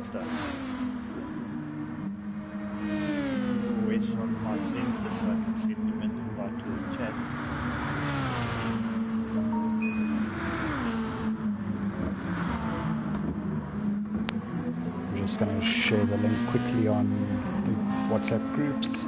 that stuff. It's always on my friends list, so I can send them an invite to the chat. I'm just going to share the link quickly on the WhatsApp groups.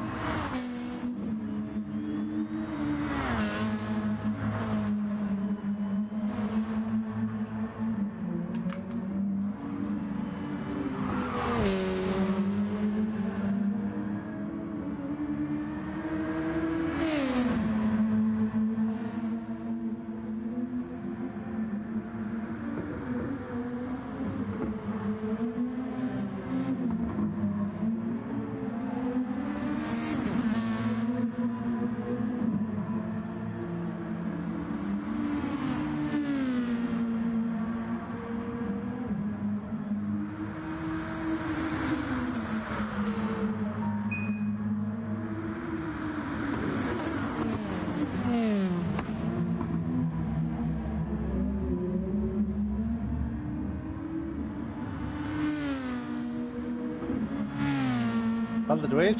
Hallo Dwayne.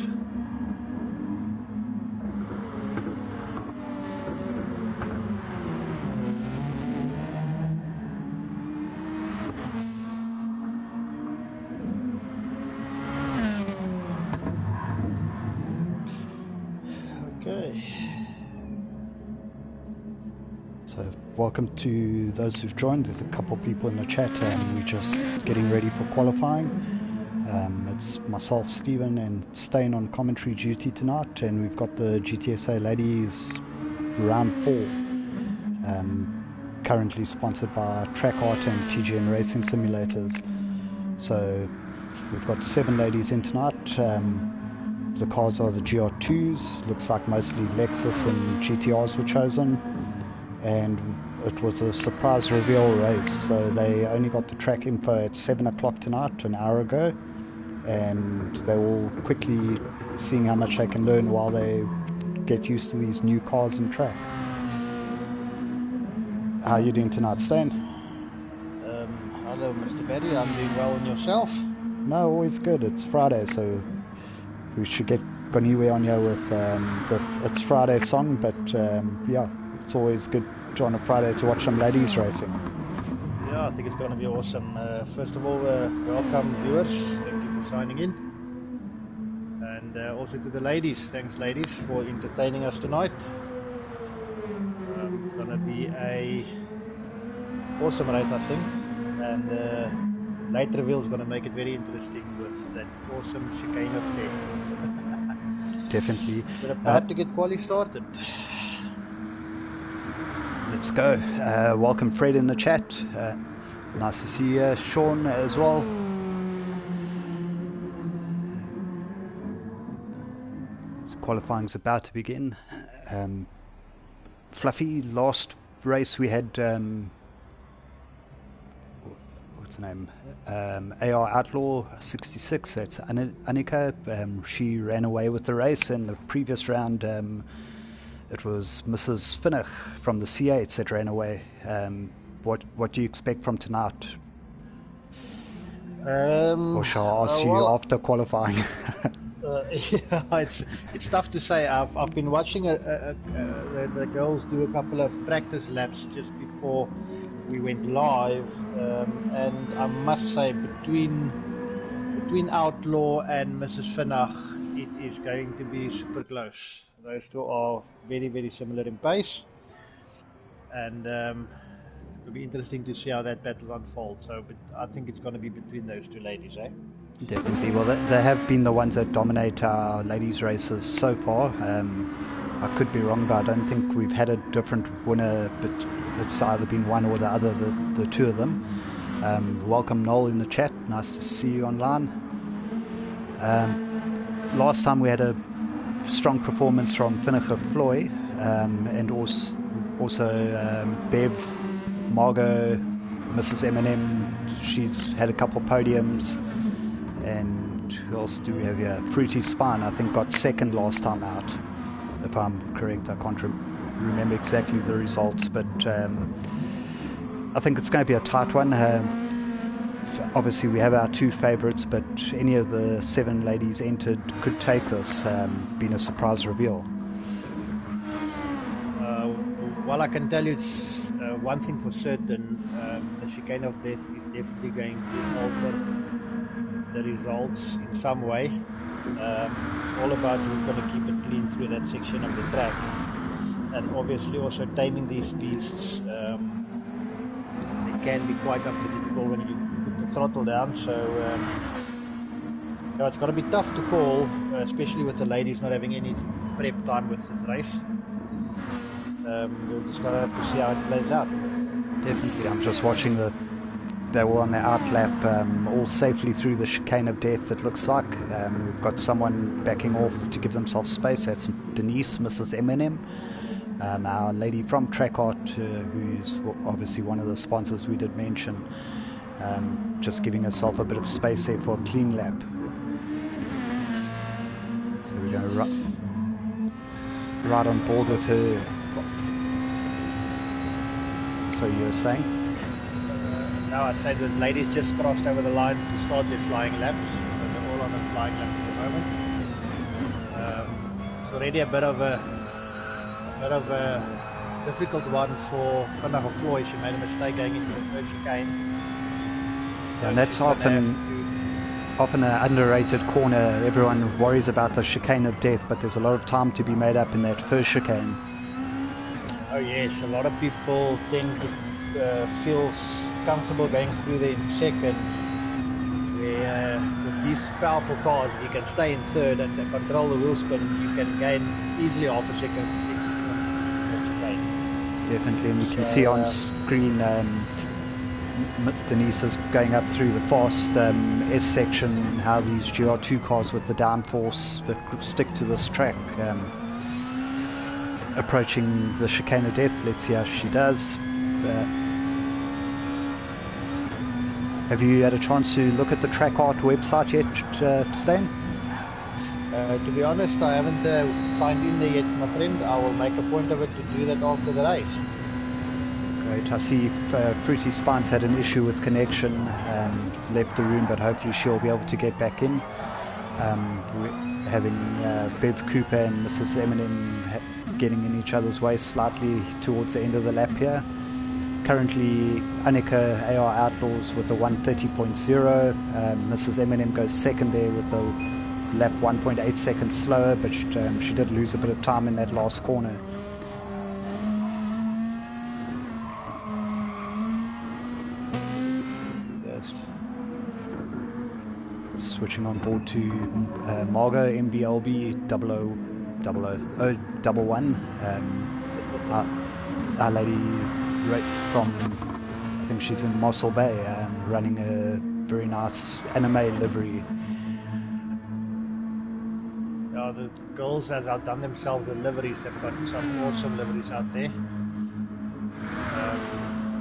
Okay. So welcome to those who've joined. There's a couple of people in the chat and we're just getting ready for qualifying. It's myself, Stephen, and Stain on commentary duty tonight, and we've got the GTSSA ladies round 4, currently sponsored by Track Art and TGN Racing Simulators. So we've got 7 ladies in tonight. The cars are the GR2s, looks like mostly Lexus and GTRs were chosen, and it was a surprise reveal race, so they only got the track info at 7 o'clock tonight, an hour ago, and they're all quickly seeing how much they can learn while they get used to these new cars and track. How are you doing tonight, Stan? Hello Mr. Berry, I'm doing well, and yourself? No, always good. It's Friday, so we should get Goniwe on here with It's Friday song, but yeah, it's always good on a Friday to watch some ladies racing. Yeah, I think it's going to be awesome. First of all, welcome viewers, thank you for signing in, and also to the ladies, thanks ladies for entertaining us tonight. It's going to be a awesome race, I think, and late reveal is going to make it very interesting with that awesome chicane of tests. Definitely. We're about to get quali started. Let's go. Welcome Fred in the chat. Nice to see you, Sean, as well. So qualifying's about to begin. Fluffy, last race we had, what's her name? AR Outlaw 66, that's Annika. She ran away with the race. In the previous round, it was Mrs. Finnich from the C8 that ran away. What do you expect from tonight? Or shall I ask you after qualifying? Yeah, it's tough to say. I've been watching the girls do a couple of practice laps just before we went live, and I must say between Outlaw and Mrs. Finnach, it is going to be super close. Those two are very, very similar in pace, and it'll be interesting to see how that battle unfolds. So, but I think it's going to be between those two ladies, eh? Definitely. Well, they have been the ones that dominate our ladies' races so far. I could be wrong, but I don't think we've had a different winner, but it's either been one or the other, the two of them. Welcome Noel in the chat. Nice to see you online. Last time we had a strong performance from Finnicher Floy, and also Bev, Margot, Mrs. M&M. She's had a couple podiums. And who else do we have here? Fruity Spine, I think, got second last time out, if I'm correct. I can't remember exactly the results, but I think it's going to be a tight one. obviously we have our 2 favourites, but any of the 7 ladies entered could take this, being a surprise reveal. Well, I can tell you it's one thing for certain, the chicane of death is definitely going to alter the results in some way. It's all about who's going to keep it clean through that section of the track, and obviously also taming these beasts. It can be quite unpredictable when you put the throttle down, so it's going to be tough to call, especially with the ladies not having any prep time with this race. We'll just gotta have to see how it plays out. Definitely. I'm just watching they're all on their out lap, all safely through the chicane of death, it looks like. We've got someone backing off to give themselves space. That's Denise, Mrs. Eminem, our lady from Track Art, who's obviously one of the sponsors we did mention, just giving herself a bit of space there for a clean lap. So we're going to right on board with her. So you were saying? Now I say the ladies just crossed over the line to start their flying laps. So they're all on a flying lap at the moment. It's already a bit of a difficult one for Vanaf Floyd. She made a mistake going into the first chicane. Yeah, and that's often an underrated corner. Everyone worries about the chicane of death, but there's a lot of time to be made up in that first chicane. Oh yes, a lot of people tend to feel comfortable going through there in second. Where with these powerful cars, you can stay in third and control the wheel spin. You can gain easily half a second exit on the chicane. Definitely, and you can see on screen Denise is going up through the fast S section, how these GR2 cars with the downforce that stick to this track, approaching the chicane of death. Let's see how she does. Have you had a chance to look at the Track Art website yet, Stan? To be honest, I haven't signed in there yet, my friend. I will make a point of it to do that after the race. Great. I see Fruity Spines had an issue with connection. He's left the room, but hopefully she'll be able to get back in. We're having Bev Cooper and Mrs. Eminem getting in each other's way slightly towards the end of the lap here. Currently, Annika AR Outlaws with a 1:30.0. Mrs. Eminem goes second there with a lap 1.8 seconds slower, but she did lose a bit of time in that last corner. Switching on board to Margot MBLB 0011. Our lady right from, I think she's in Mossel Bay, running a very nice anime livery. Yeah, the girls has outdone themselves. The liveries, they've got some awesome liveries out there.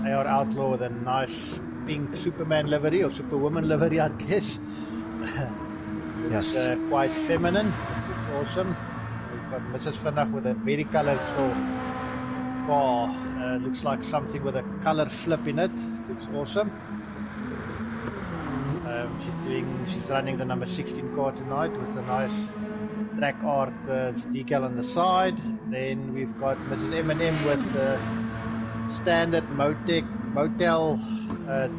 AR Outlaw with a nice pink Superman livery, or Superwoman livery, I guess. Yes. Quite feminine. It's awesome. We've got Mrs. Vanaf with a very colourful car. Looks like something with a colour flip in it. Looks awesome. She's running the number 16 car tonight with a nice Track Art decal on the side. Then we've got Mrs. M&M with the standard Motel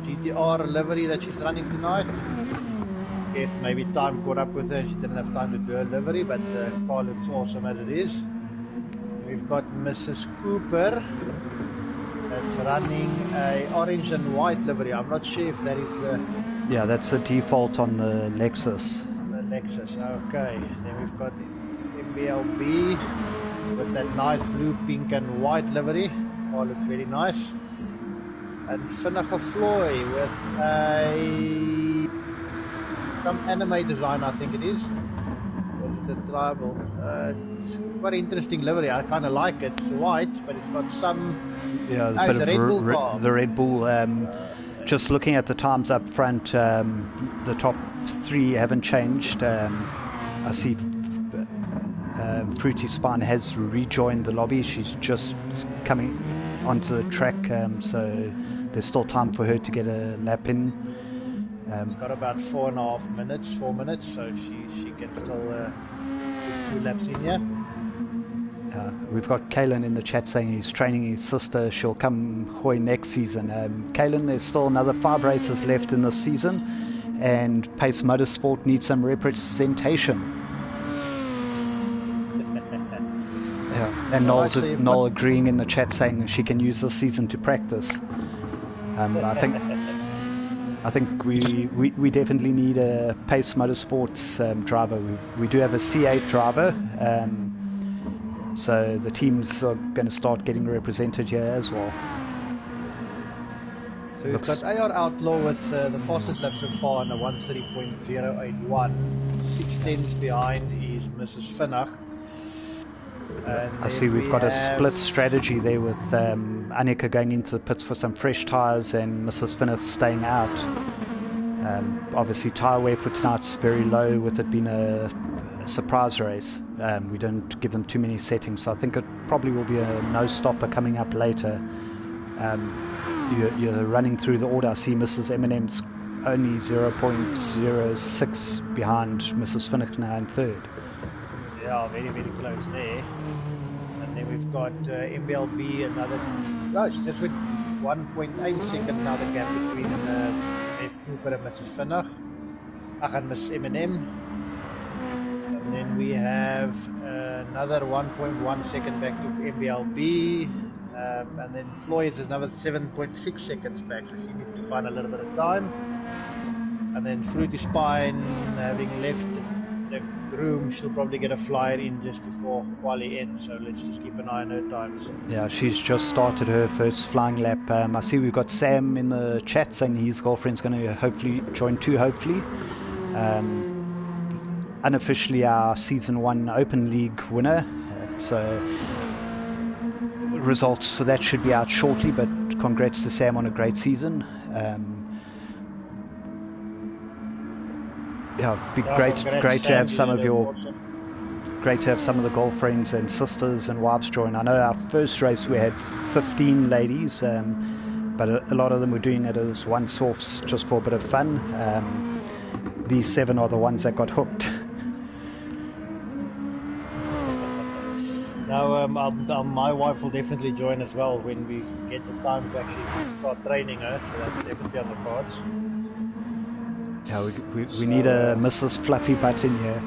GTR livery that she's running tonight. I guess maybe time caught up with her. She didn't have time to do a livery, but the car looks awesome as it is. We've got Mrs. Cooper that's running a orange and white livery. I'm not sure if that is yeah, that's the default on the Lexus. Okay. Then we've got MBLB with that nice blue, pink and white livery. Oh, looks very nice. And Vanaf Floyd with some anime design, I think it is. The tribal. Quite interesting livery. I kind of like it. It's white, but it's got some. Yeah, it's a bit of the Red Bull. Just looking at the times up front, the top 3 haven't changed. I see Fruity Spine has rejoined the lobby. She's just coming onto the track, so there's still time for her to get a lap in. It's got about 4.5 minutes, 4 minutes, so she can still get 2 laps in here. We've got Kalen in the chat saying he's training his sister. She'll come Hoy next season. Kalen, there's still another 5 races left in this season, and Pace Motorsport needs some representation. And Noel agreeing in the chat saying she can use this season to practice. I think we definitely need a Pace Motorsports driver. We do have a C8 driver. So the teams are going to start getting represented here as well. So we've got AR Outlaw with the fastest lap so far on a 1:30.081. 6 tenths behind is Mrs. Vinnig. I see we've got a split strategy there with Annika going into the pits for some fresh tyres and Mrs. Vinnig staying out. Obviously tyre wear for tonight's very low with it being a surprise race. We don't give them too many settings, so I think it probably will be a no-stopper coming up later. You're running through the order. I see Mrs. Eminem's only 0.06 behind Mrs. Vinnig now in third. Yeah, very, very close there. And then we've got MBLB, another... Oh, she just went 1.8 seconds now, the gap between F. Cooper and Mrs. Vinnig. And Miss Eminem. And then we have another 1.1 second back to MBLB. And then Floyd's is another 7.6 seconds back, so she needs to find a little bit of time. And then Fruity Spine, having left the room, she'll probably get a flyer in just before quali ends, so let's just keep an eye on her times. Yeah, she's just started her first flying lap. I see we've got Sam in the chat saying his girlfriend's going to hopefully join too, hopefully. Unofficially our season 1 Open League winner, so results for that should be out shortly, but congrats to Sam on a great season. Yeah, be great to have some of your great to have some of the girlfriends and sisters and wives join. I know our first race we had 15 ladies, but a lot of them were doing it as once-offs just for a bit of fun. These 7 are the ones that got hooked. Now, my wife will definitely join as well when we get the time to actually start training her, so that's definitely on the cards. Yeah, we need a Mrs. Fluffy Butt in here.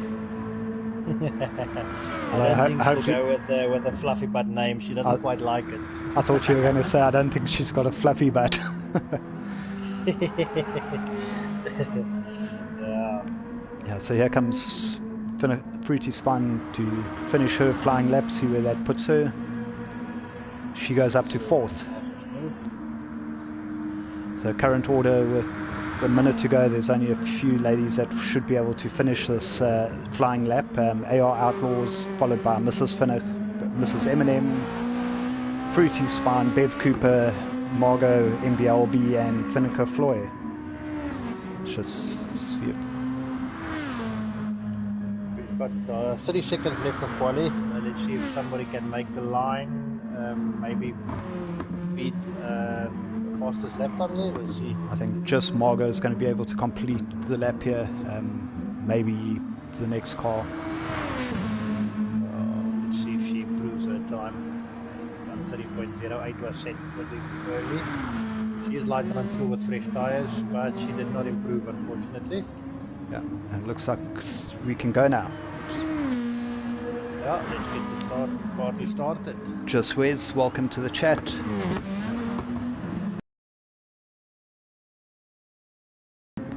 I don't think she'll go with a Fluffy Butt name. She doesn't quite like it. I thought you were going to say I don't think she's got a fluffy butt. Yeah, so here comes Fruity Spine to finish her flying lap, see where that puts her. She goes up to 4th. So current order with a minute to go, there's only a few ladies that should be able to finish this flying lap. AR Outlaws followed by Mrs. Vinnig, Mrs. Eminem, Fruity Spine, Bev Cooper, Margot, MBLB and Finneker Floyd. Let's just see it. We've got 30 seconds left of quali. Let's see if somebody can make the line, maybe beat fastest lap time there. We'll see. I think just Margot is going to be able to complete the lap here. Maybe the next car. Let's see if she improves her time. 1:30.08 was set pretty early. She is light on full with fresh tires, but she did not improve, unfortunately. Yeah, and it looks like we can go now. Yeah, let's get the party started. Just Wes, welcome to the chat.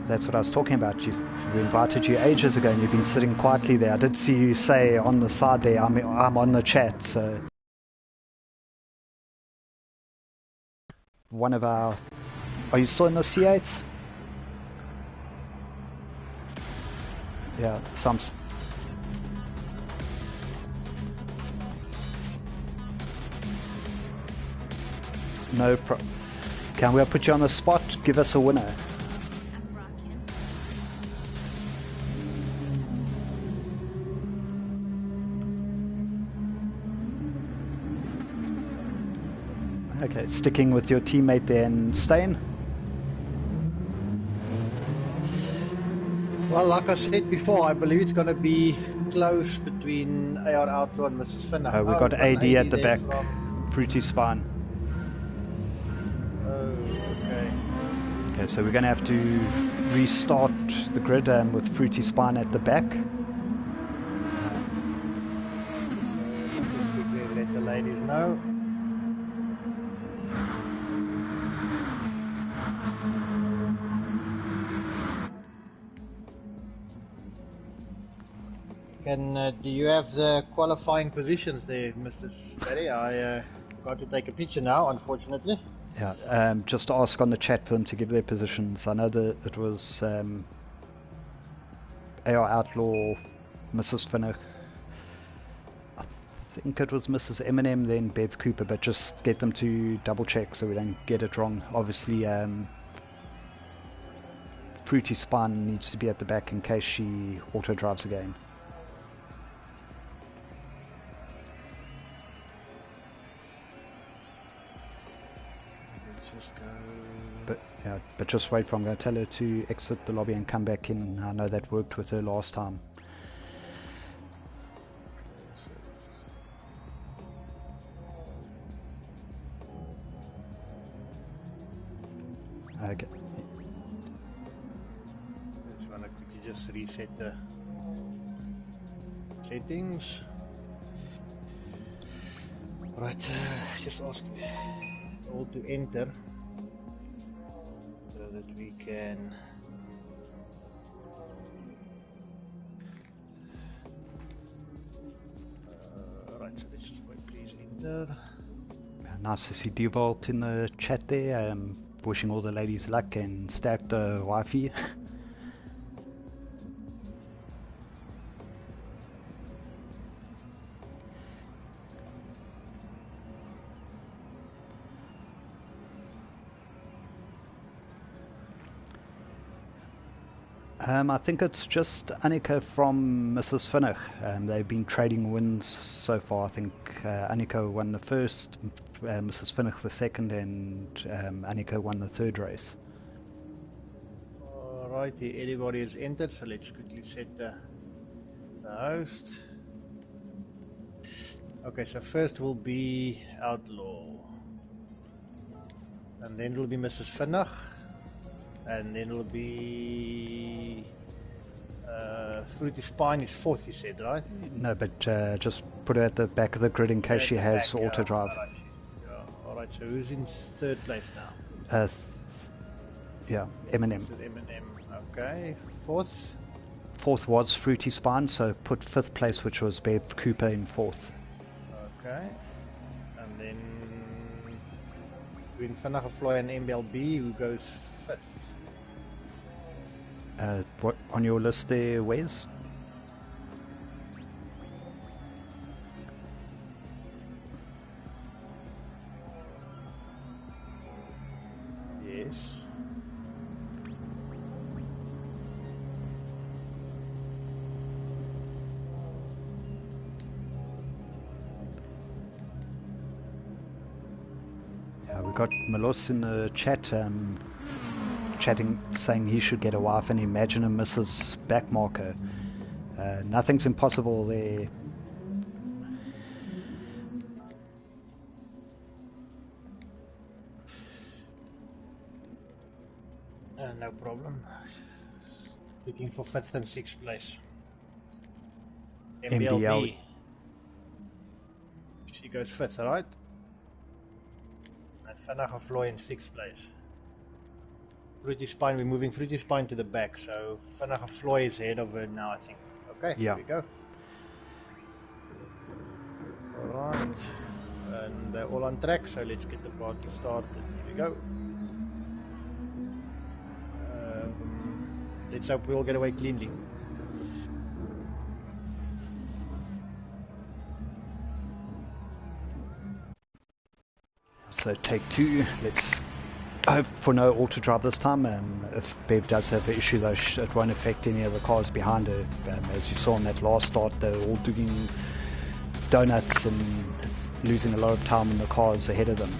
That's what I was talking about. We invited you ages ago and you've been sitting quietly there. I did see you say on the side there, I'm on the chat. So one of our... Are you still in the C8s? Yeah, some... No problem. Can we put you on the spot? Give us a winner. Okay, sticking with your teammate there and Stain. Well, like I said before, I believe it's going to be close between AR Outlaw and Mrs. Finna. We got an AD at the there back, from... Fruity Spine. Oh, okay. Okay, so we're going to have to restart the grid with Fruity Spine at the back. Just quickly let the ladies know. Do you have the qualifying positions there, Mrs. Barry? I got to take a picture now, unfortunately. Yeah, just ask on the chat for them to give their positions. I know that it was AR Outlaw, Mrs. Finnick. I think it was Mrs. Eminem, then Bev Cooper, but just get them to double check so we don't get it wrong. Obviously, Fruity Spine needs to be at the back in case she auto drives again. But just wait for I'm going to tell her to exit the lobby and come back in. I know that worked with her last time. Okay. Just want to quickly just reset the settings. Right, just ask all to enter. That we can right, so let's just wait, please enter. Nice to see Devolt in the chat there, wishing all the ladies luck and stack the wifey. I think it's just Annika from Mrs. Finnick. They've been trading wins so far. I think Annika won the first, Mrs. Finnick the second, and Annika won the third race. Alrighty, everybody is entered, so let's quickly set the host. Okay, so first will be Outlaw, and then it will be Mrs. Finnick. And then it'll be Fruity Spine is fourth, you said, right? No, but just put her at the back of the grid in case she has auto drive. Alright, so who's in third place now? Yeah, Eminem. Eminem, okay. Fourth? Fourth was Fruity Spine, so put fifth place, which was Bev Cooper, in fourth. Okay. And then between Finnick, Floy and MLB, who goes fifth? What on your list there, Wes? Yes. Yeah, we got Melos in the chat. Chatting, saying he should get a wife and imagine a Mrs. Backmarker. Nothing's impossible there. No problem. Looking for fifth and sixth place. MBL. She goes fifth, right? And Finnick, Floy in sixth place. Fruity Spine, we're moving Fruity Spine to the back, so Finnick Floy is ahead of her now, I think. Okay, yeah. Here we go. Alright, and they're all on track, so let's get the party started. Here we go. Let's hope we all get away cleanly. So take two, let's hope for no auto drive this time. If Bev does have an issue though, it won't affect any of the cars behind her. As you saw in that last start, they were all doing donuts and losing a lot of time in the cars ahead of them.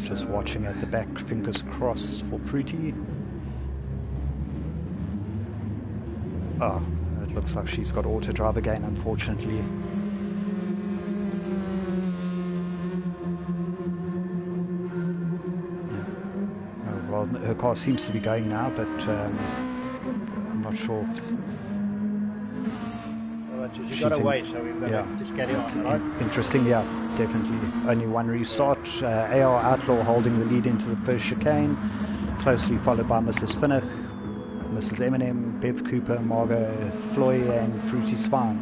Just watching at the back, fingers crossed for Fruity. Oh, it looks like she's got auto drive again, unfortunately. Yeah. Oh, well, her car seems to be going now, but I'm not sure if... She's got away, so we've got to just carry on, right? Interesting, yeah, definitely. Only one restart. AR Outlaw holding the lead into the first chicane, closely followed by Mrs. Finnick, Mrs. Eminem, Bev Cooper, Margot, Floy, and Fruity Spine.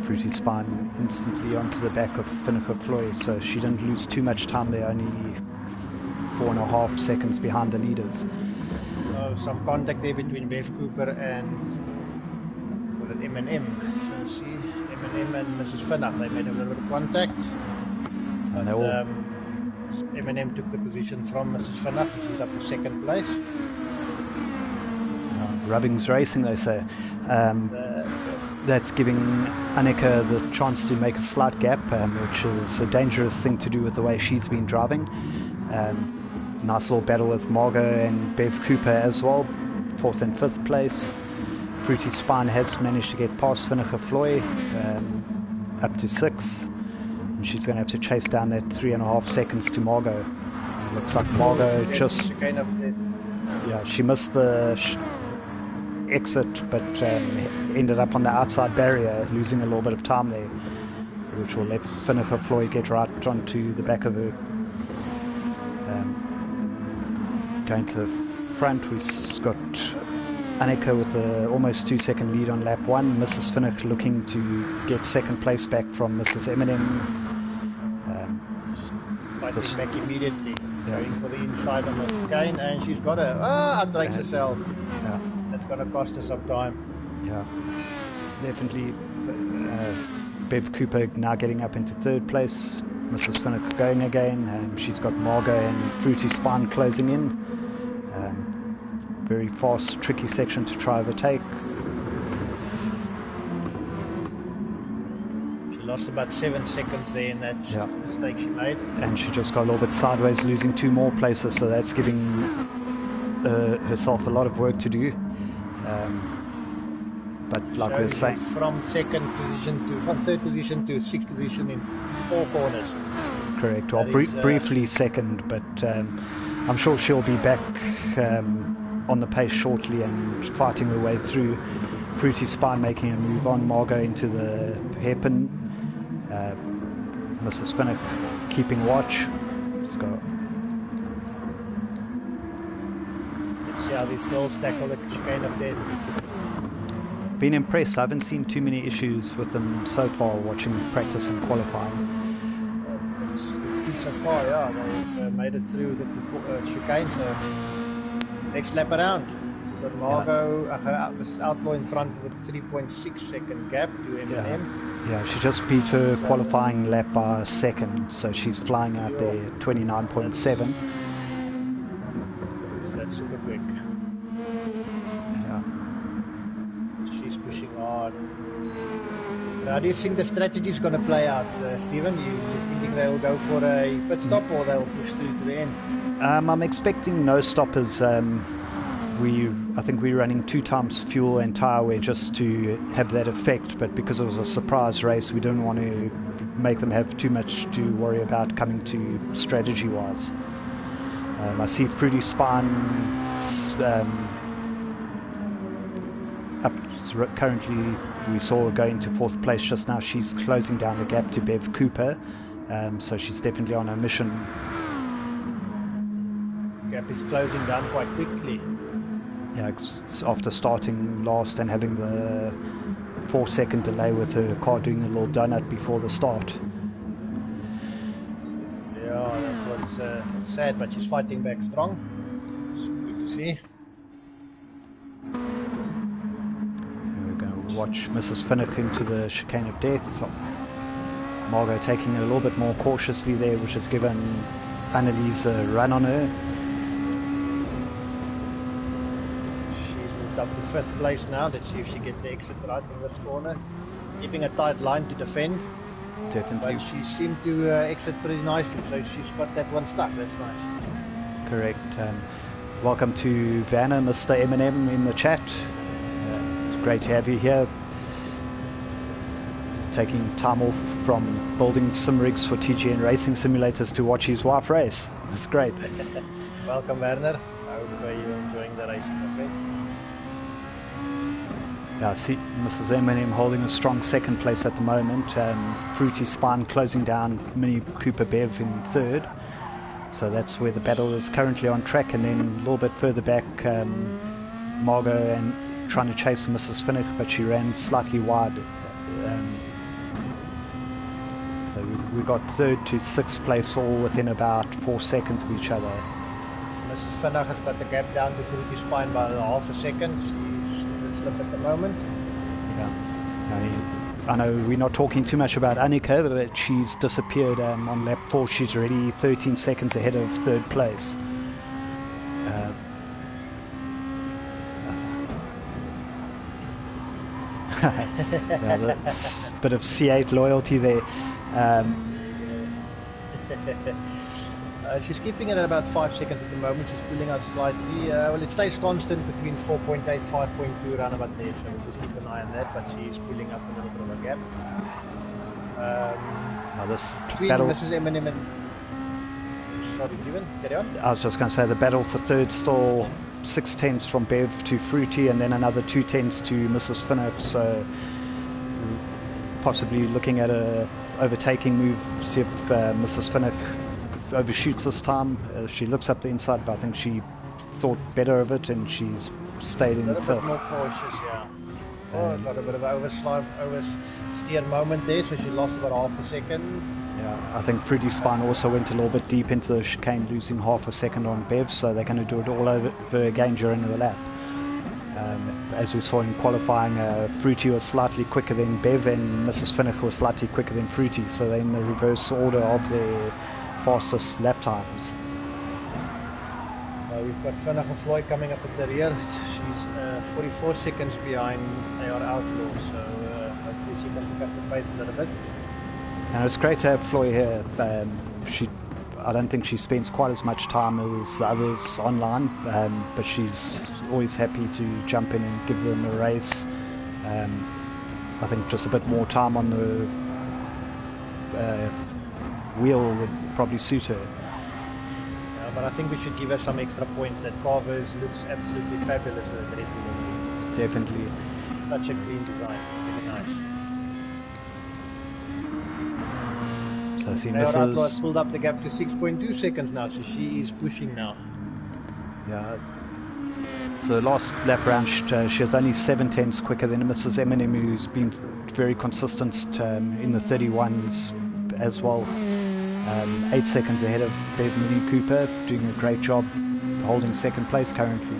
Fruity Spine instantly onto the back of Finnick or Floy, so she didn't lose too much time there, only 4.5 seconds behind the leaders. Some contact there between Bev Cooper and M&M. So see, M&M and Mrs. Finnick, they made a little bit of contact. And M&M took the position from Mrs. Finnick. She's up to second place. Rubbing's racing, they say. That's giving Annika the chance to make a slight gap, which is a dangerous thing to do with the way she's been driving. Nice little battle with Margot and Bev Cooper as well, 4th and 5th place. Fruity Spine has managed to get past Finnick Floy, up to 6th, and she's going to have to chase down that 3.5 seconds to Margot. Looks like Margot just... Yeah, she missed the exit, but ended up on the outside barrier, losing a little bit of time there, which will let Finnick Floy get right onto the back of her. Going to the front, we've got Annika with the almost 2-second lead on lap 1. Mrs. Finnick looking to get second place back from Mrs. Eminem. Fighting back immediately, going for the inside on the chicane, and she's got her. Outbrakes herself. Yeah. That's going to cost her some time. Yeah, definitely. Bev Cooper now getting up into 3rd place. Mrs. Finnick going again. She's got Margot and Fruity Spine closing in. Very fast, tricky section to try overtake. She lost about 7 seconds there in that mistake she made. And she just got a little bit sideways, losing 2 more places, so that's giving herself a lot of work to do. But like we were saying, from 3rd position to 6th position in 4 corners. Correct. Well, briefly 2nd, but I'm sure she'll be back on the pace shortly and fighting her way through. Fruity Spine making a move on Margot into the hairpin. Mrs. Finnick keeping watch. Let's go. Let's see how these girls tackle the chicane of death. Been impressed. I haven't seen too many issues with them so far watching practice and qualifying. So far, yeah, they've made it through the chicane, so next lap around. We've got Margot, Outlaw in front with 3.6 second gap to M&M. Yeah, she just beat her qualifying lap by a second, so she's flying out there 29.7. That's super quick. Yeah. She's pushing hard. How do you think the strategy is going to play out, Stephen? You thinking they'll go for a pit stop or they'll push through to the end? I'm expecting no stoppers. I think we're running 2 times fuel and tyre wear just to have that effect, but because it was a surprise race, we didn't want to make them have too much to worry about coming to strategy-wise. I see Fruity Spine up currently. We saw her going to 4th place just now. She's closing down the gap to Bev Cooper, so she's definitely on her mission. Gap is closing down quite quickly. Yeah, after starting last and having the 4-second delay with her car doing a little donut before the start. Yeah, that was sad, but she's fighting back strong. It's good to see. Watch Mrs. Finnick into the chicane of death. Margot taking it a little bit more cautiously there, which has given Annalise a run on her. She's moved up to 5th place now. Let's see if she gets the exit right in this corner. Keeping a tight line to defend. Definitely. But she seemed to exit pretty nicely, so she's got that one stuck. That's nice. Correct. Welcome to Vanna, Mr. Eminem in the chat. It's great to have you here. Taking time off from building sim rigs for TGN racing simulators to watch his wife race. That's great. Welcome, Werner. I hope you're enjoying the racing, my friend. Yeah, I see Mrs. Eminem holding a strong second place at the moment. Fruity Spine closing down Mini Cooper Bev in third. So that's where the battle is currently on track. And then a little bit further back, Margot and trying to chase Mrs. Finnick, but she ran slightly wide. So we got third to sixth place all within about 4 seconds of each other. Mrs. Finnick has got the gap down to Fruity Spine by half a second. She's slipped at the moment. Yeah. I know we're not talking too much about Annika, but she's disappeared on lap 4. She's already 13 seconds ahead of third place. Yeah, that's a bit of C8 loyalty there. She's keeping it at about 5 seconds at the moment. She's pulling out slightly. Well, it stays constant between 4.8, 5.2, around about there. So we'll just keep an eye on that. But she's pulling up a little bit of a gap. Now this between battle. Mrs. Eminem and... Sorry, Stephen, carry on. I was just going to say the battle for third still 6 tenths from Bev to Fruity, and then another 2 tenths to Mrs. Finnick. So possibly looking at a overtaking move. See if Mrs. Finnick overshoots this time. She looks up the inside, but I think she thought better of it and she's stayed in fifth. A bit more cautious, yeah. Got a bit of oversteer moment there, so she lost about half a second. Yeah, I think Fruity Spine also went a little bit deep into the chicane, losing half a second on Bev, so they're going to do it all over again during the lap. As we saw in qualifying, Fruity was slightly quicker than Bev and Mrs. Finnick was slightly quicker than Fruity, so they're in the reverse order of their fastest lap times. We've got Finnick and Floyd coming up at the rear. She's 44 seconds behind AR Outlaw, so hopefully she can pick up the pace a little bit. And it's great to have Floyd here. I don't think she spends quite as much time as the others online, but she's always happy to jump in and give them a race. I think just a bit more time on the wheel would probably suit her. But I think we should give her some extra points. That Carver's looks absolutely fabulous with the Red Bull. Definitely. Such a clean design. Really nice. So I see Mrs. has pulled up the gap to 6.2 seconds now, so she is pushing now. Yeah. So last lap round, she has only 7 tenths quicker than Mrs. Eminem, who's been very consistent in the 31s as well. 8 seconds ahead of Bev Mini Cooper, doing a great job holding second place currently.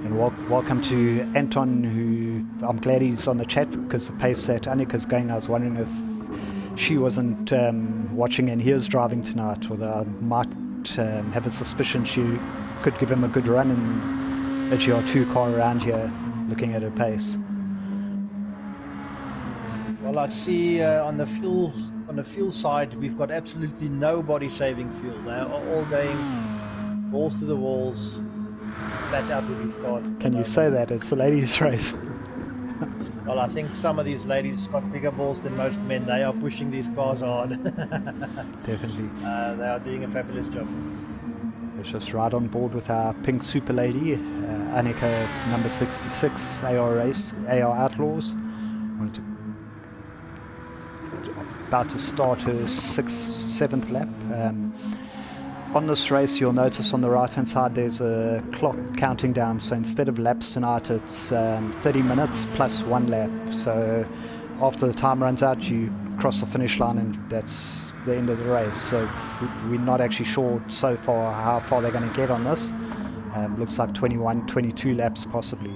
And welcome to Anton, who I'm glad he's on the chat because the pace that Annika's going, I was wondering if she wasn't watching and he was driving tonight, although I might have a suspicion she could give him a good run in a GR2 car around here, looking at her pace. Well, I see on the fuel side, we've got absolutely nobody saving fuel. They are all going balls to the walls, flat out with these cars. Can you say that? It's the ladies' race. Well, I think some of these ladies got bigger balls than most men. They are pushing these cars hard. Definitely. They are doing a fabulous job. Let's just ride on board with our pink super lady, Annika, number 66, AR Outlaws. About to start her 7th lap. On this race, you'll notice on the right hand side there's a clock counting down, so instead of laps tonight it's 30 minutes plus 1 lap. So after the time runs out, you cross the finish line and that's the end of the race. So we're not actually sure so far how far they're going to get on this. Looks like 21, 22 laps possibly.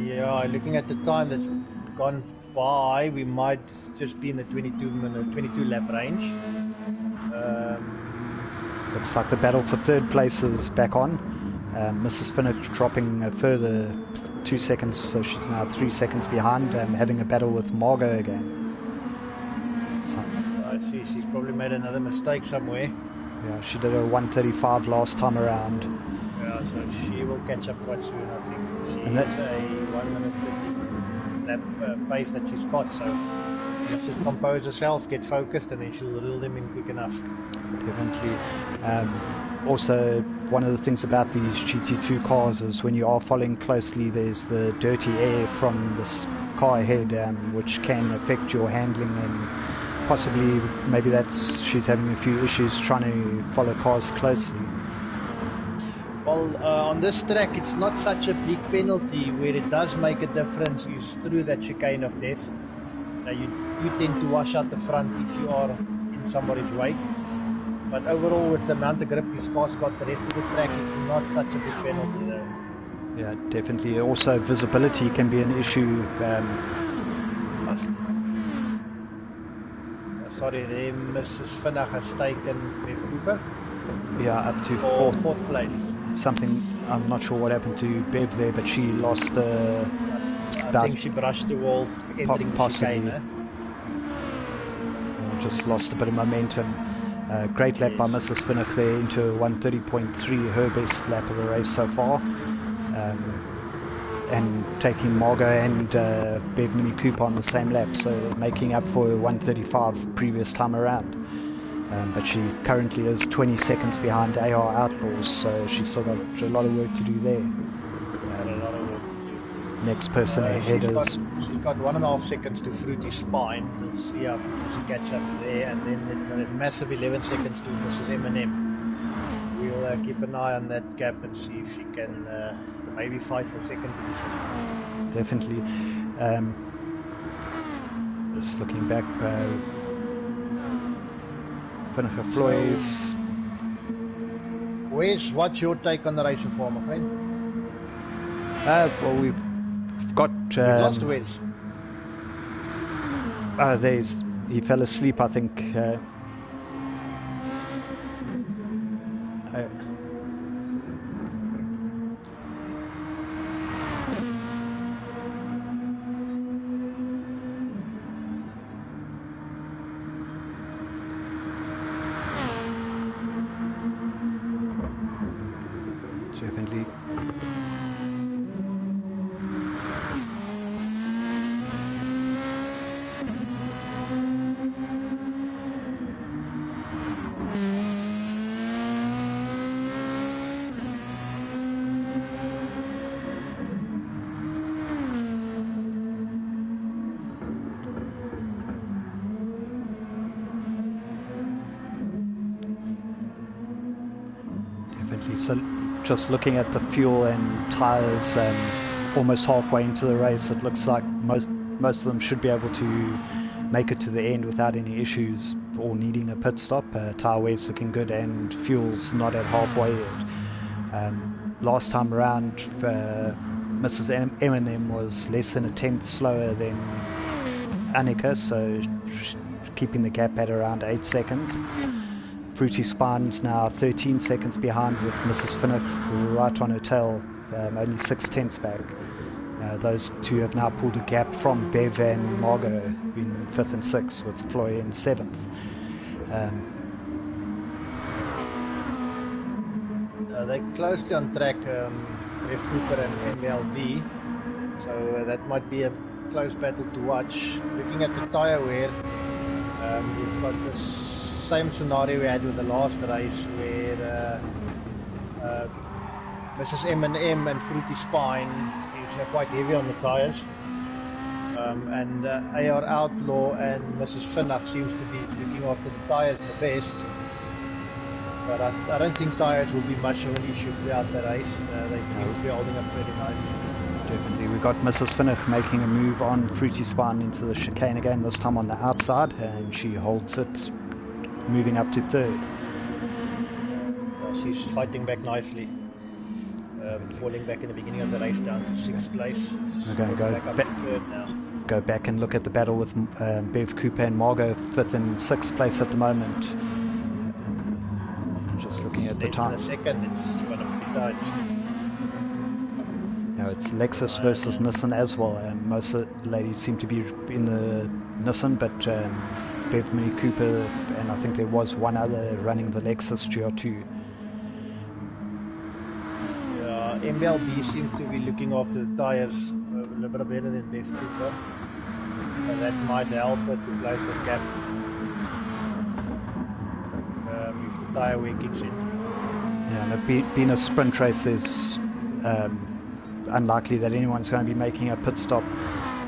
Yeah, looking at the time that's gone by, we might just be in the 22 lap range. Looks like the battle for third place is back on. Mrs. Finnick dropping a further 2 seconds, so she's now 3 seconds behind, having a battle with Margot again. So, I see she's probably made another mistake somewhere. yeah, she did a 1:35 last time around. Yeah, so she will catch up quite soon, I think. She And has a 130 lap pace that she's got, so she must just compose herself, get focused, and then she'll reel them in quick enough. Definitely. Also, one of the things about these GT2 cars is when you are following closely, there's the dirty air from this car ahead, which can affect your handling, and possibly maybe she's having a few issues trying to follow cars closely. Well, on this track, it's not such a big penalty. Where it does make a difference is through that chicane of death. Now, you tend to wash out the front if you are in somebody's wake. But overall, with the amount of grip this car's got, the rest of the track, it's not such a big penalty though. Yeah, definitely. Also, visibility can be an issue. Sorry, there Mrs. Vinnig has taken Bev Cooper. Yeah, up to fourth place. Something, I'm not sure what happened to Bev there, but she lost I think she brushed the walls entering the chicane. Just lost a bit of momentum. Great lap by Mrs. Vinnig there into 1:30.3, her best lap of the race so far. And taking Margot and Bev Mini Cooper on the same lap, so making up for 1:35 previous time around. But she currently is 20 seconds behind AR Outlaws, so she's still got a lot of work to do there. Next person ahead is... She's got 1.5 seconds to Fruity Spine. We'll see how she catch up there, and then it's a massive 11 seconds to Mrs. M&M. We'll keep an eye on that gap and see if she can maybe fight for second position. Definitely. Just looking back, Vinniger Floys. What's your take on the race so far, my friend? Well, we've got... lost the Wes. He fell asleep, I think. Definitely. So just looking at the fuel and tyres, almost halfway into the race, it looks like most of them should be able to make it to the end without any issues or needing a pit stop. Tyre weight's looking good and fuel's not at halfway yet. Last time around, Mrs. M&M was less than a tenth slower than Annika, so keeping the gap at around 8 seconds. Fruity Spine's now 13 seconds behind with Mrs. Vinnig right on her tail, only 6 tenths back. Those two have now pulled a gap from Bev and Margot in 5th and 6th, with Floy in 7th. They're closely on track, Bev Cooper and MLB, so that might be a close battle to watch. Looking at the tyre wear, we've got this same scenario we had with the last race, where Mrs. M&M and Fruity Spine is quite heavy on the tyres, and AR Outlaw and Mrs. Vinnig seems to be looking after the tyres the best, but I don't think tyres will be much of an issue throughout the race. They seem to be holding up pretty nicely. Definitely. We've got Mrs. Vinnig making a move on Fruity Spine into the chicane again, this time on the outside, and she holds it, moving up to 3rd. She's fighting back nicely, falling back in the beginning of the race down to 6th place. We're going to go back up to 3rd now. Go back and look at the battle with Bev Cooper and Margot, 5th and 6th place at the moment. Just looking at the time. In a second, it's going to be tight. it's Lexus versus Nissan as well. Most of the ladies seem to be in the Nissan, but Bev Mini Cooper, and I think there was one other running the Lexus GR2. Yeah, MLB seems to be looking after the tires a little bit better than Bev Cooper. So that might help it to close the gap if the tire wear kicks in. Yeah, and being a sprint race, there's unlikely that anyone's going to be making a pit stop.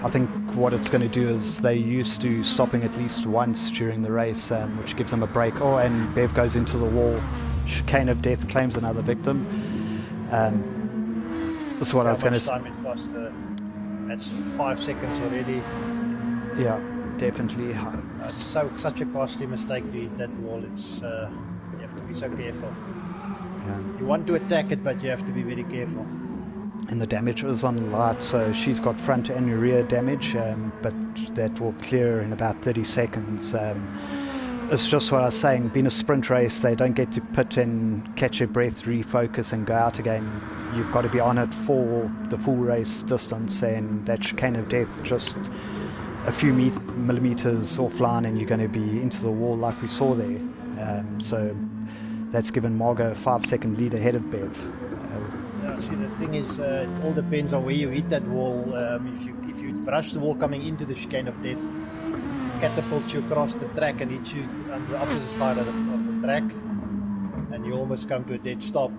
I think what it's going to do is they're used to stopping at least once during the race, which gives them a break. Oh, and Bev goes into the wall. Chicane of death, claims another victim. That's what I was going to say. That's 5 seconds already. Yeah, definitely. It's such a costly mistake to hit that wall. It's you have to be so careful. Yeah. You want to attack it, but you have to be very careful. And the damage is on light, so she's got front and rear damage, but that will clear in about 30 seconds. It's just what I was saying, being a sprint race, they don't get to pit and catch your breath, refocus and go out again. You've got to be on it for the full race distance, and that chicane of death just a few millimeters offline and you're going to be into the wall like we saw there. So that's given Margot a 5-second lead ahead of Bev. Yeah, see, the thing is, it all depends on where you hit that wall. If you brush the wall coming into the chicane of death, catapults you across the track and hits you on the opposite side of the track, and you almost come to a dead stop.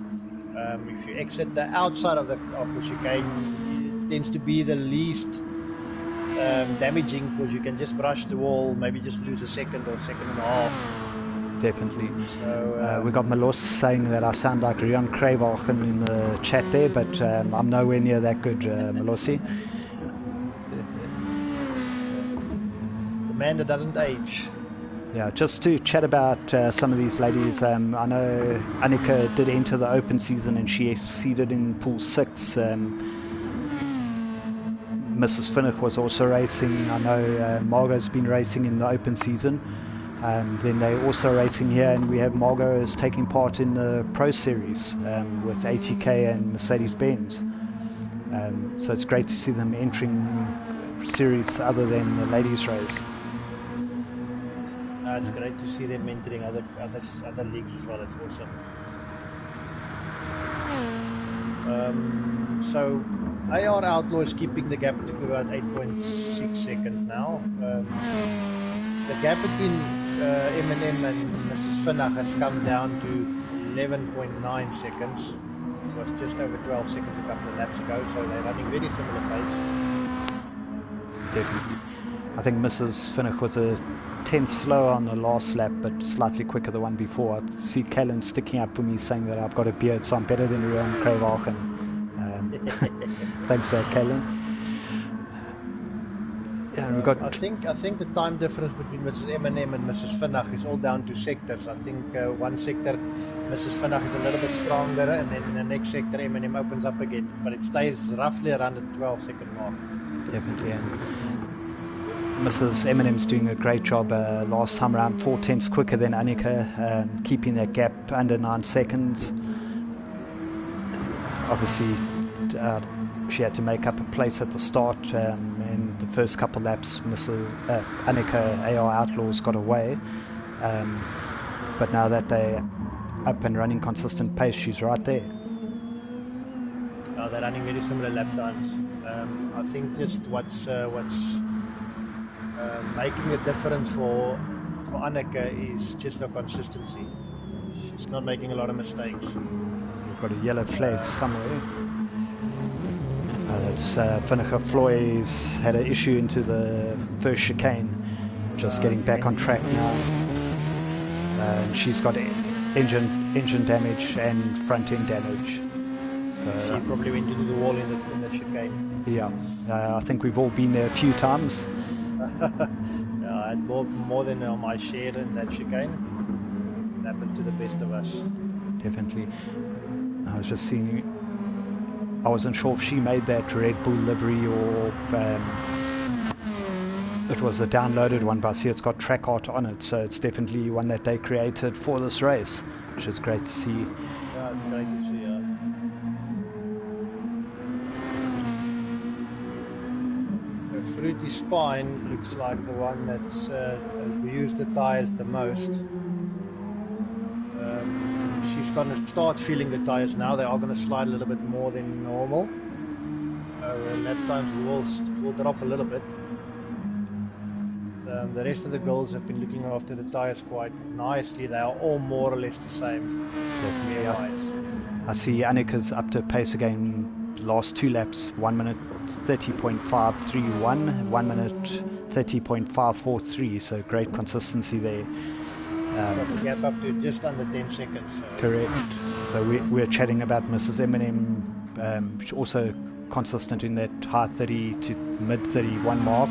If you exit the outside of the chicane, it tends to be the least damaging, because you can just brush the wall, maybe just lose a second or second and a half. Definitely. So, we got Melos saying that I sound like Rian Kruiwagen in the chat there, but I'm nowhere near that good, Melosi. The man that doesn't age. Yeah, just to chat about some of these ladies, I know Annika did enter the open season and she seeded in pool 6. Mrs. Finnick was also racing. I know Margot's been racing in the open season. Then they're also racing here, and we have Margot is taking part in the Pro Series with ATK and Mercedes-Benz. So it's great to see them entering series other than the ladies' race. It's great to see them entering other leagues as well. It's awesome. So AR Outlaw is keeping the gap to about 8.6 seconds now. The gap between M&M and Mrs. Finnick has come down to 11.9 seconds. It was just over 12 seconds a couple of laps ago, so they're running very similar pace. Definitely. I think Mrs. Finnick was a tenth slower on the last lap, but slightly quicker the one before. I see Callan sticking up for me saying that I've got a beard, so I'm better than Rian Kruiwagen. Thanks, Callan. Yeah, we got. I think the time difference between Mrs. M&M and Mrs. Finnick is all down to sectors. I think one sector Mrs. Finnick is a little bit stronger, and then in the next sector M&M opens up again, but it stays roughly around the 12-second mark. Definitely, and Mrs. M&M's doing a great job. Last time around, 4 tenths quicker than Annika, keeping that gap under 9 seconds. Obviously, she had to make up a place at the start. In the first couple laps, Annika AR Outlaws got away. But now that they're up and running consistent pace, she's right there. They're running very similar lap times. I think just what's making a difference for Annika is just her consistency. She's not making a lot of mistakes. We've got a yellow flag somewhere. That's Finnick Floyd's had an issue into the first chicane. Just getting back on track now. She's got engine damage and front end damage. So she probably went into the wall in the chicane. Yeah, I think we've all been there a few times. I had more than my share in that chicane. It happened to the best of us. Definitely. I was just seeing. I wasn't sure if she made that Red Bull livery or it was a downloaded one, but I see it's got track art on it, so it's definitely one that they created for this race, which is great to see. Yeah, it's great to see. Fruity Spine looks like the one that's used the tires the most. She's going to start feeling the tires now. They are going to slide a little bit more than normal. Lap times will drop a little bit. The rest of the girls have been looking after the tires quite nicely. They are all more or less the same. I see Annika's up to pace again. Last 2 laps, 1 minute 30.531, 1 minute 30.543. So great consistency there. Got the gap up to just under 10 seconds. So. Correct. So we're chatting about Mrs. Eminem, also consistent in that high 30 to mid 31 mark.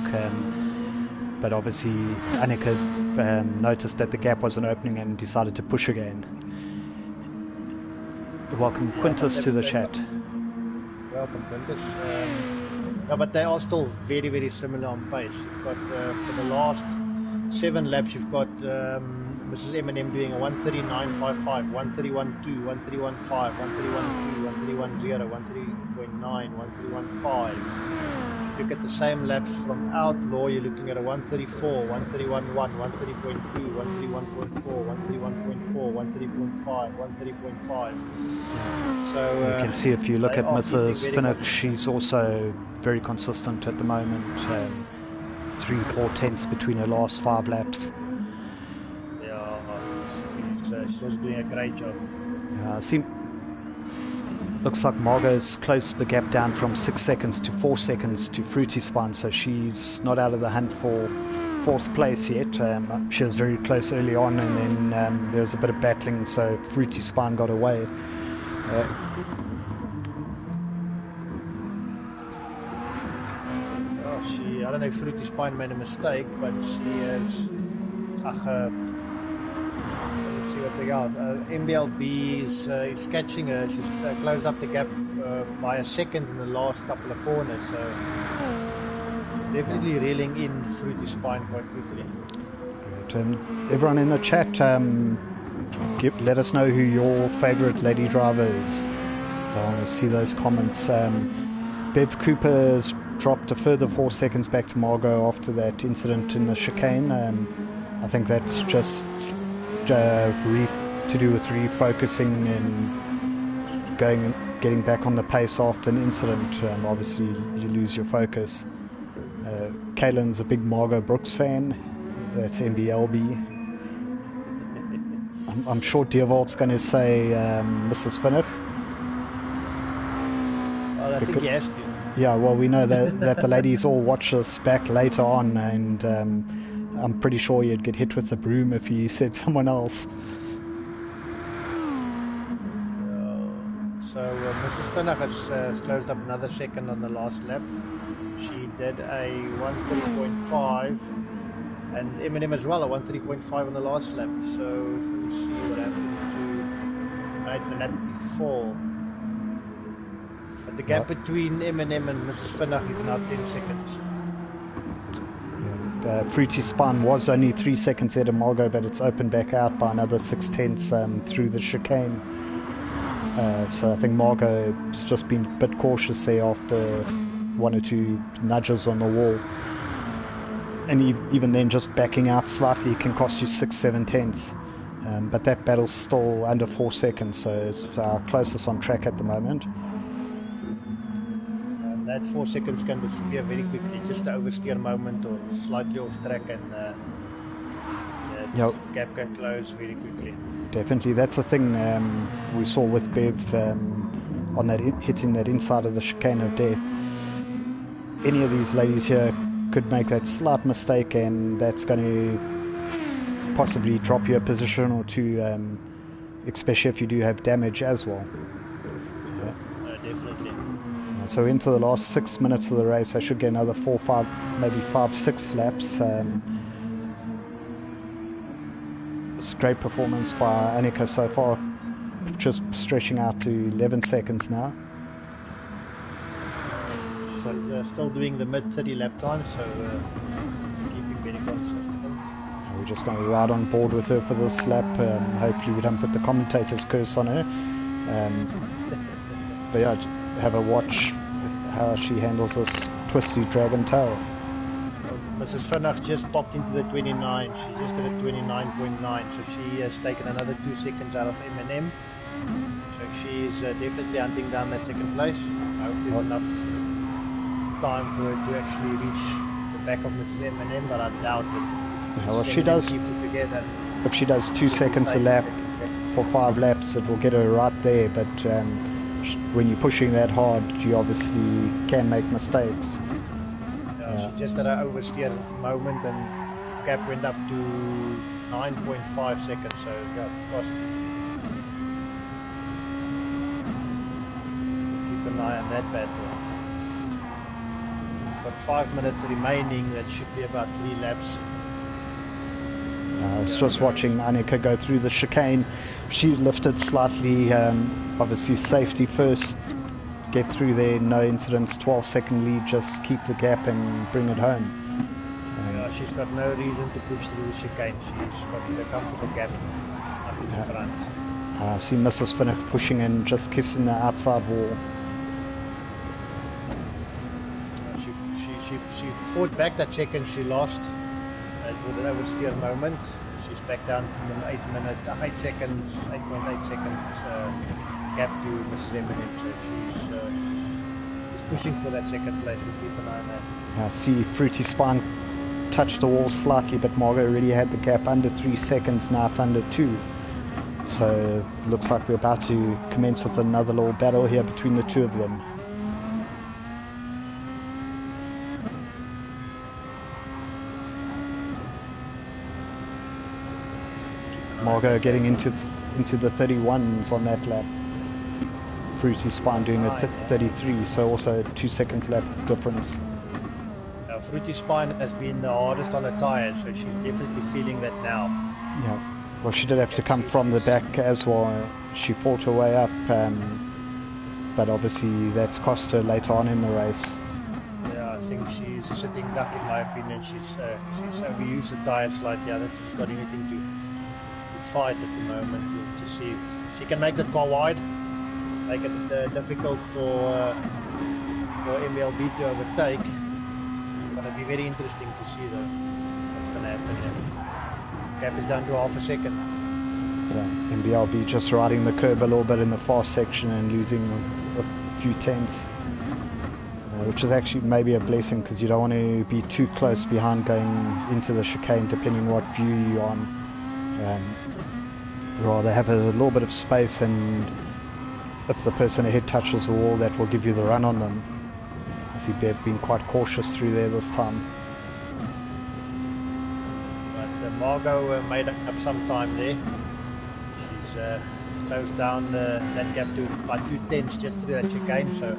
But obviously Annika noticed that the gap wasn't opening and decided to push again. Welcome Quintus to the chat. Welcome Quintus. No, but they are still very, very similar on pace. You've got for the last 7 laps, you've got Mrs. Eminem doing a 1:39.55, 1:31.2, 1:31.5, 1:31.2, 1:31.0, 1:30.9, 1:31.5. Look at the same laps from Outlaw, you're looking at a 1:34, 1:31.1, 1:30.2, 1:31.4, 1:31.4, 1:30.5, 1:30.5. So you can see if you look at Mrs. Finnick, she's also very consistent at the moment. 3-4 tenths between her last 5 laps. She's also doing a great job. Looks like Margot's closed the gap down from 6 seconds to 4 seconds to Fruity Spine, so she's not out of the hunt for 4th place yet. She was very close early on, and then there was a bit of battling, so Fruity Spine got away. I don't know if Fruity Spine made a mistake, but she has... let's see what they got. MBLB is catching her. She's closed up the gap by a second in the last couple of corners, so she's definitely reeling in Fruity Spine quite quickly. Great. Everyone in the chat, let us know who your favourite lady driver is. So I want to see those comments. Bev Cooper's dropped a further 4 seconds back to Margot after that incident in the chicane. I think that's just to do with refocusing and getting back on the pace after an incident. Obviously you lose your focus. Kaylin's a big Margot Brooks fan. That's MBLB. I'm sure Deerwald's going to say Mrs. Finnick. Well, I think he has to. Yeah, well, we know that the ladies all watch this back later on, and I'm pretty sure you'd get hit with the broom if you said someone else. So Mrs. Finnick has closed up another second on the last lap. She did a 1:30.5, and Eminem as well, a 1:30.5 on the last lap. So let's see what happened to... it's the lap before. But the gap between Eminem and Mrs. Finnick is now 10 seconds. Fruity Spine was only 3 seconds ahead of Margot, but it's opened back out by another 6 tenths through the chicane. So I think Margot's just been a bit cautious there after 1 or 2 nudges on the wall. And even then, just backing out slightly can cost you 6-7 tenths. But that battle's still under 4 seconds, so it's our closest on track at the moment. That 4 seconds can disappear very quickly, just an oversteer moment or slightly off track, and the gap can close very quickly. Definitely, that's the thing we saw with Bev on that hitting that inside of the chicane of death. Any of these ladies here could make that slight mistake, and that's going to possibly drop you a position or two, especially if you do have damage as well. Definitely. So into the last 6 minutes of the race, I should get another 4, 5, maybe 5, 6 laps. It's great performance by Annika so far, just stretching out to 11 seconds now. So still doing the mid-30 lap time, so keeping very consistent. We're just going to ride on board with her for this lap. Hopefully we don't put the commentator's curse on her. But yeah, have a watch how she handles this twisty dragon tail. Mrs. Vinnig just popped into the 29. She's just at a 29.9, so she has taken another 2 seconds out of M&M. So she's definitely hunting down that second place. I hope there's enough time for her to actually reach the back of Mrs. M&M, but I doubt it. Well, she does. Keeps it together. If she does 2 seconds a lap for 5 laps, it will get her right there. But when you're pushing that hard, you obviously can make mistakes. She just had an oversteer moment, and gap went up to 9.5 seconds. So yeah, cost. Keep an eye on that battle. Got 5 minutes remaining. That should be about 3 laps. I was just watching Annika go through the chicane. She lifted slightly, obviously safety first, get through there, no incidents, 12-second lead, just keep the gap and bring it home. Yeah, she's got no reason to push through the chicane. She's got a comfortable gap up to the front. I see Mrs. Vinnig pushing in, just kissing the outside wall. She fought back that second she lost. With an oversteer moment, she's back down to an 8 seconds, 8.8 seconds gap to Mrs. M&M. So she's pushing for that second place. We'll keep an eye on that. I see Fruity Spine touched the wall slightly, but Margot already had the gap under 3 seconds. Now it's under 2. So looks like we're about to commence with another little battle here between the two of them. Margot getting into the 31s on that lap. Fruity Spine doing a 33, so also 2 seconds lap difference. Fruity Spine has been the hardest on the tyres, so she's definitely feeling that now. Yeah, well, she did have to come from the back as well. She fought her way up, but obviously that's cost her later on in the race. Yeah, I think she's a sitting duck in my opinion. She's overused the tyres slightly. I don't think she's got anything to fight at the moment. We'll just see if she can make the car wide, make it difficult for MLB to overtake. It's going to be very interesting to see though what's going to happen here. Gap is down to half a second. Yeah, MBLB just riding the curb a little bit in the fast section and losing a few tenths, which is actually maybe a blessing because you don't want to be too close behind going into the chicane depending what view you're on. Rather have a little bit of space, and if the person ahead touches the wall, that will give you the run on them. I see Bev being quite cautious through there this time. But Margot made up some time there. She's closed down that gap to about 2 tenths just through that chicane, so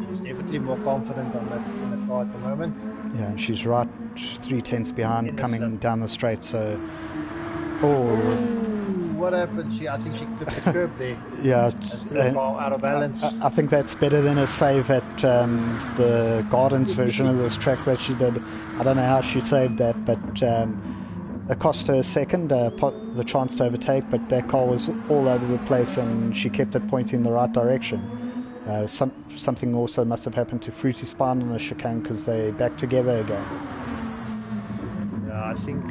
she's definitely more confident on the car at the moment. Yeah, and she's right 3 tenths behind coming down the straight, so... Oh, what happened? I think she took the curb there. Yeah, threw the car out of balance. I think that's better than a save at the Gardens version of this track that she did. I don't know how she saved that, but it cost her a second, the chance to overtake, but that car was all over the place and she kept it pointing in the right direction. Something also must have happened to Fruity Spine on the chicane because they're back together again. I think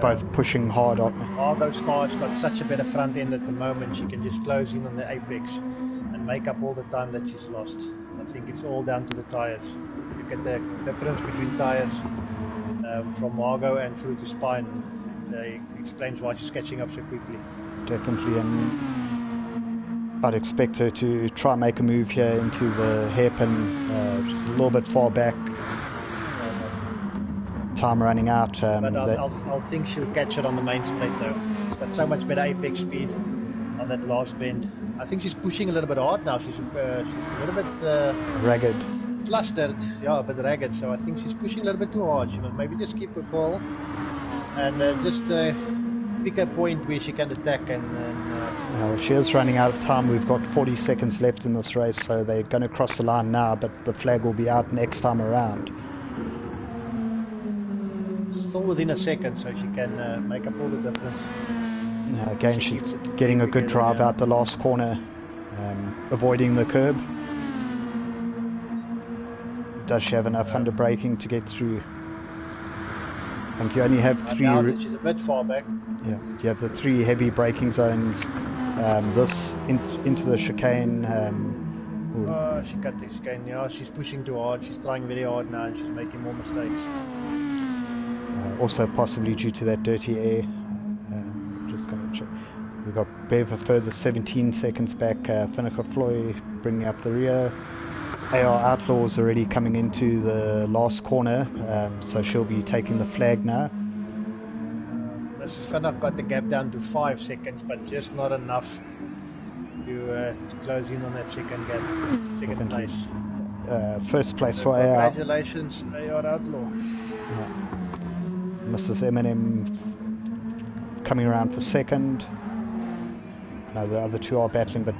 both pushing hard on. Margot's car's got such a better front end at the moment. She can just close in on the apex and make up all the time that she's lost. I think it's all down to the tyres. Look at the difference between tyres from Margot and Fruity Spine. It explains why she's catching up so quickly. Definitely, and I'd expect her to try and make a move here into the hairpin, just a little bit far back. Time running out. But I'll think she'll catch it on the main straight though. She's got so much better apex speed on that last bend. I think she's pushing a little bit hard now. She's a little bit ragged, flustered, yeah, but ragged. So I think she's pushing a little bit too hard. She must maybe just keep her cool and just pick a point where she can attack. And she is running out of time. We've got 40 seconds left in this race, so they're going to cross the line now. But the flag will be out next time around. Still within a second, so she can make up all the difference. Again, she's getting a good drive out the last corner, avoiding the curb. Does she have enough under braking to get through? I think you only have I three. doubt it, she's a bit far back. Yeah, you have the 3 heavy braking zones. This into the chicane. She cut the chicane. Yeah, she's pushing too hard. She's trying very hard now, and she's making more mistakes. Also, possibly due to that dirty air. Just going to check. We've got Bev a further 17 seconds back. Finnicker Floy bringing up the rear. AR Outlaw's already coming into the last corner, so she'll be taking the flag now. Mrs. Finnick got the gap down to 5 seconds, but just not enough to close in on that second gap, second place. First place for AR. Congratulations, AR Outlaw. Mrs. Eminem coming around for second. I know the other two are battling, but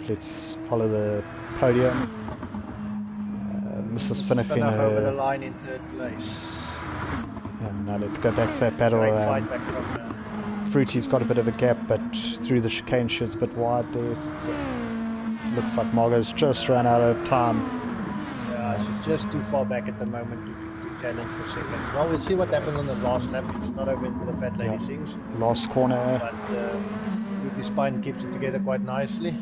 let's follow the podium. Mrs. Finnick over the line in third place. Yeah, now let's go back to that battle. Fight back from Fruity's got a bit of a gap, but through the chicane she's a bit wide there. So looks like Margot's just run out of time. Yeah, she's just too far back at the moment to challenge for second. Well, we'll see what happens on the last lap. It's not over into the fat lady things. Last corner. But Fruity's spine keeps it together quite nicely.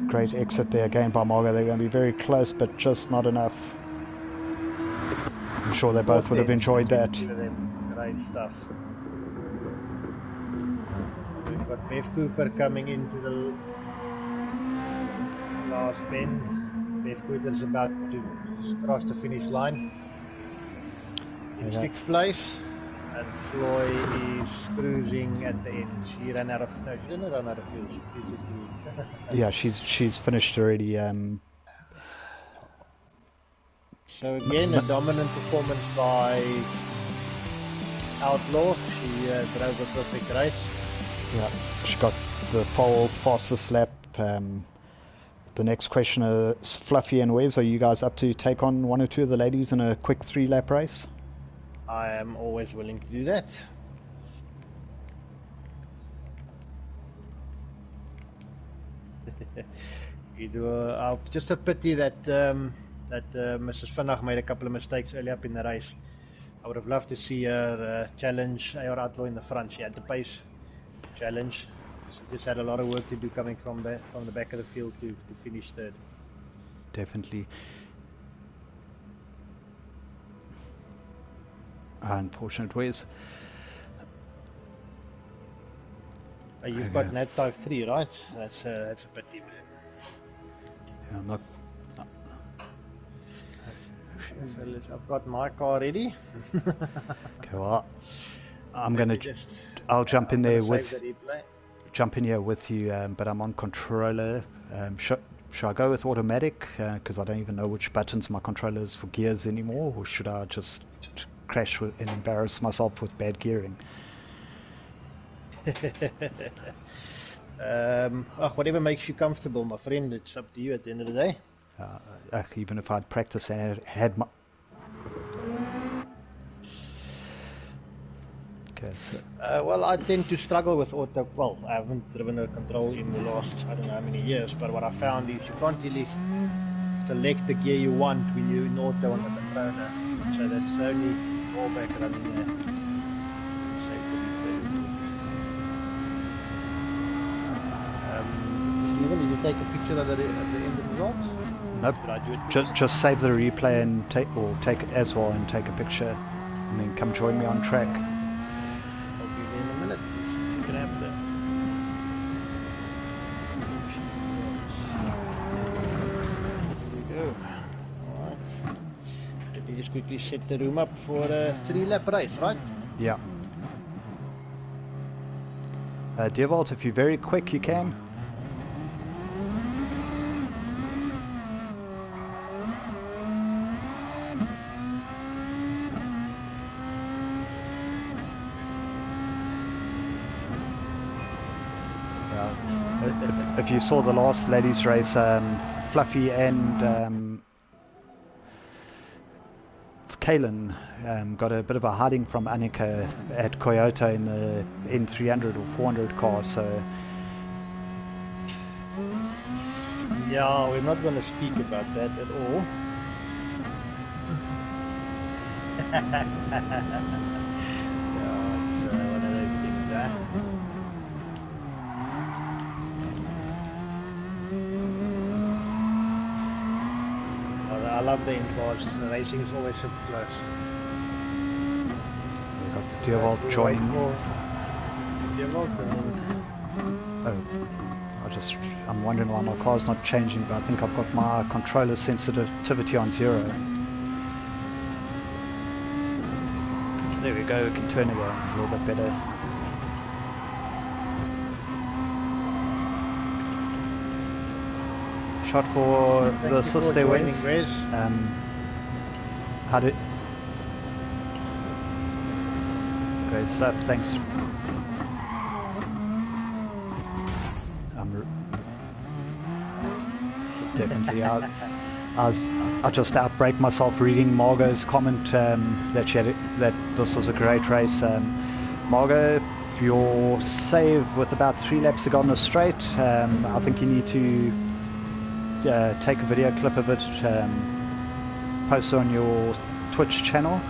Great exit there again by Margot. They're going to be very close, but just not enough. I'm sure they both would have enjoyed that. Great stuff. We've got Bev Cooper coming into the last bend. Bev Cooper's about to cross the finish line. In 6th place. And Floy is cruising at the end. She ran out of... No, she didn't run out of fuel. She's just cruising. Yeah, she's finished already. So again, a dominant performance by Outlaw. She drove a perfect race. Yeah, she got the pole, fastest lap. The next question is Fluffy and Wes. Are you guys up to take on one or two of the ladies in a quick 3-lap race? I am always willing to do that. Just a pity that Mrs. Vinnig made a couple of mistakes early up in the race. I would have loved to see her challenge AR Outlaw in the front. She had the pace challenge. She just had a lot of work to do coming from the back of the field to finish third. Definitely. Unfortunate ways. You've got Nat Type 3, right? That's a pity. Yeah, I'm not. So I've got my car ready. Okay, well, I'll jump in there with. Jump in here with you, but I'm on controller. Should I go with automatic? Because I don't even know which buttons my controller is for gears anymore, or should I just crash and embarrass myself with bad gearing? Whatever makes you comfortable, my friend. It's up to you at the end of the day. Even if I'd practiced and had my... Okay, so... well, I tend to struggle with auto. Well, I haven't driven a control in the last, I don't know how many years, but what I found is you can't really select the gear you want when you're in auto on the controller. So that's the only fallback running there. Steven, did you take a picture at the end of the results? Nope. Just save the replay and take it as well and take a picture, and then come join me on track. I'll be there in a minute. You can have that. Here we go. Alright. Let me just quickly set the room up for a 3-lap race, right? Yeah. Deervolt, if you're very quick, you can. If you saw the last ladies race, Fluffy and Kaylin got a bit of a hiding from Annika at Toyota in the N300 or 400 car, so... Yeah, we're not going to speak about that at all. it's one of those things, huh? I love the end cars. The racing is always so close. We've got Dierwold joining. I'm wondering why my car's not changing, but I think I've got my controller sensitivity on 0. There we go, we can turn again a little bit better. Shot for the sister ways. Had it. Great stuff, thanks. Definitely. I just outbreak myself reading Margot's comment that this was a great race. Margot, your save with about 3 laps to go on the straight. I think you need to take a video clip of it, post it on your Twitch channel.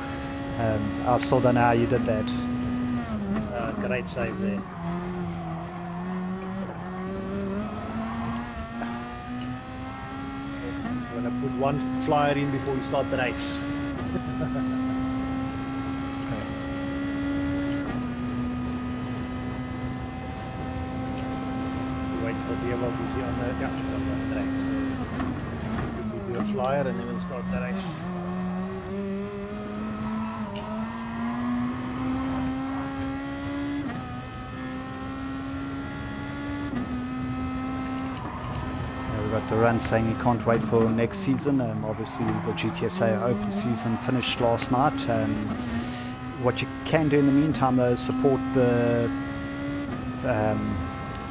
I still don't know how you did that. Great save there. So when I put one flyer in before we start the race. Wait for the Dierwold to see on the track. So we'll do a flyer and then we'll start the race. The run saying he can't wait for next season. Obviously the GTSSA Open season finished last night. What you can do in the meantime though is support the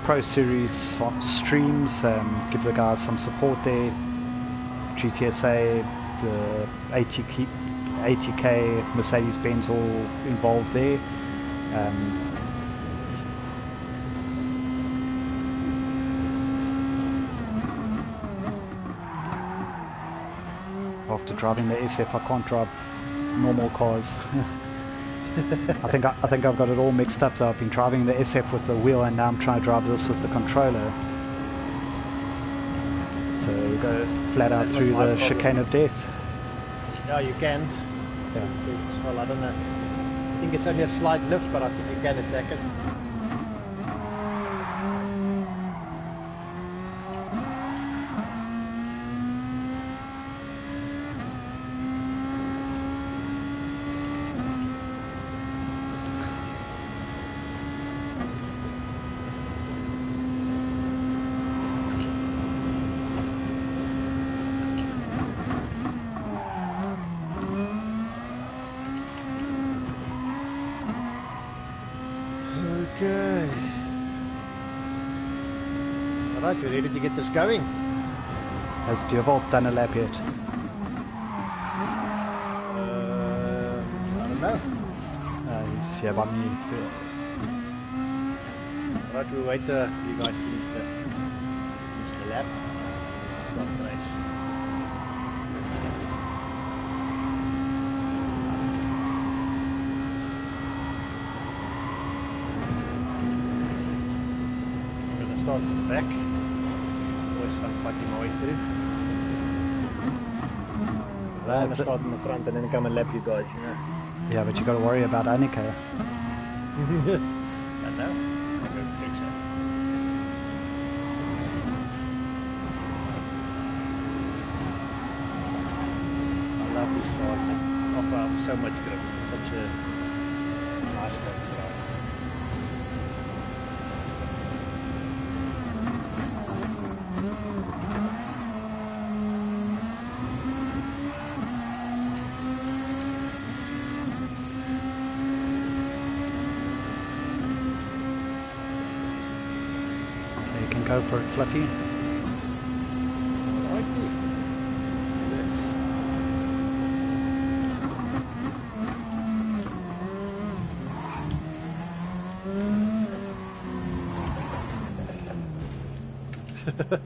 Pro Series streams, give the guys some support there. GTSSA, the ATK, Mercedes-Benz all involved there. After driving the SF, I can't drive normal cars. I think I've got it all mixed up though. I've been driving the SF with the wheel and now I'm trying to drive this with the controller. So we go flat out through the chicane of death. Yeah, you can. Yeah. Well, I don't know. I think it's only a slight lift, but I think you can attack it. Okay. Alright, we're ready to get this going. Has Dierwold done a lap yet? I don't know. He's here by me. Alright, we'll wait till you guys finish the lap. Start the race. Start at the back. Always fun fighting my way through. I'm gonna start in the front and then come and lap you guys, you know. Yeah, but you got to worry about Annika. I know. I'm going to fix it. I love these cars. They offer so much grip. Such a nice car to drive. Go for it, Fluffy. Righty. Yes.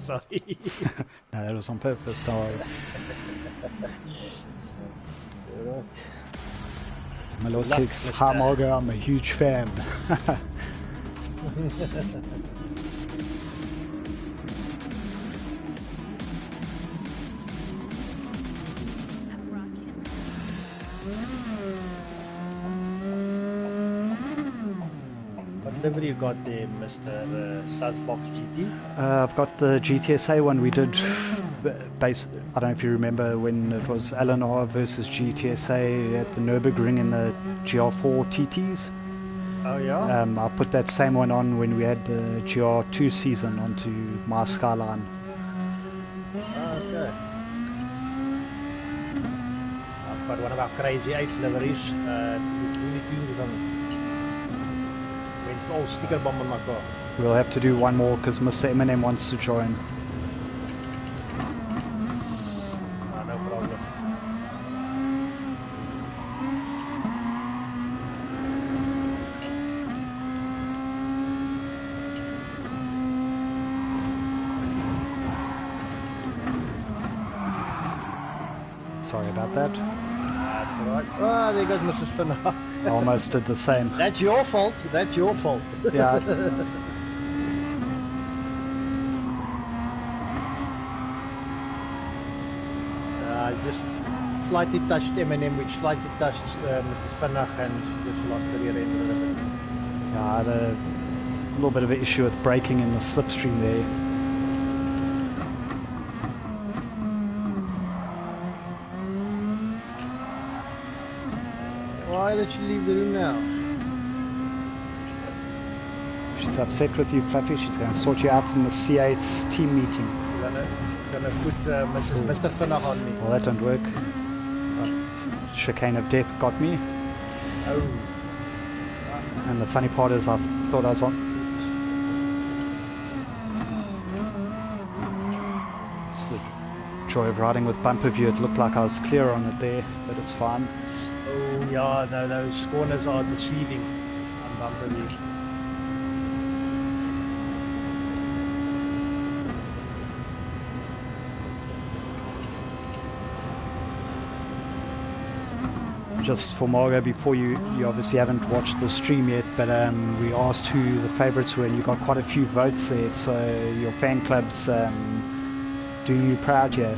Sorry. No, that was on purpose, don't worry. Right. Malo Love says, Mr. hi Margo, I'm a huge fan. What livery you got there, Mr. Suzzbox GT? I've got the GTSA one we did. I don't know if you remember when it was LNR versus GTSA at the Nürburgring in the GR4 TTs. Oh yeah? I put that same one on when we had the GR2 season onto my Skyline. Okay. I've got one of our crazy 8 liveries. It's really Tunes on. Went all sticker bomb on my car. We'll have to do one more because Mr. Eminem wants to join. No problem. Sorry about that. That's alright. Ah, there goes Mrs. Finna. I almost did the same. That's your fault. That's your fault. Yeah. Just slightly touched Eminem, which slightly touched Mrs. Finna, and she just lost the rear end a little bit. Yeah, I had a little bit of an issue with braking in the slipstream there. Why did you leave the room now? She's upset with you, Fluffy. She's going to sort you out in the C8's team meeting. She's gonna put Mr. Finna on me. Well, that don't work. Chicane of death got me. Oh. And the funny part is I thought I was on... It's the joy of riding with bumper view. It looked like I was clear on it there, but it's fine. Oh yeah, no, those corners are deceiving on bumper view. Just for Margo, before you obviously haven't watched the stream yet, but we asked who the favourites were, and you got quite a few votes there, so your fan club's doing you proud here.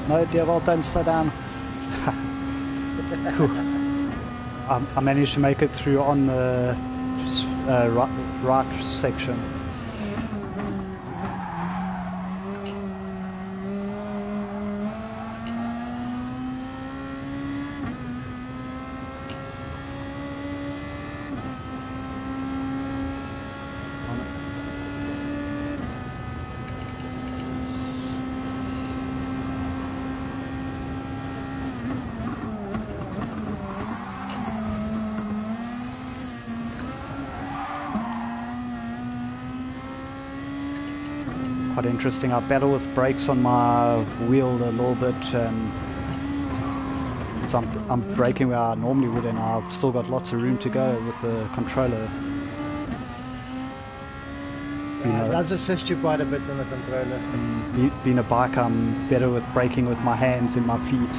No, Devil, don't slow down. I managed to make it through on the right section. Quite interesting. I battle with brakes on my wheel a little bit, so I'm braking where I normally would, and I've still got lots of room to go with the controller. It does assist you quite a bit on the controller. Being a bike, I'm better with braking with my hands and my feet.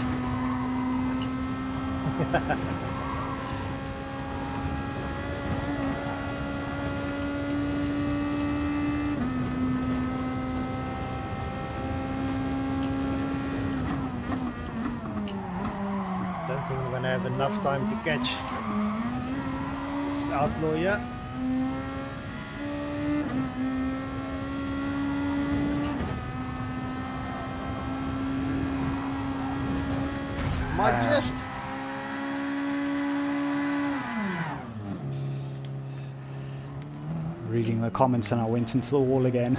Don't think we're going to have enough time to catch this outlaw here. Might just. reading the comments and I went into the wall again.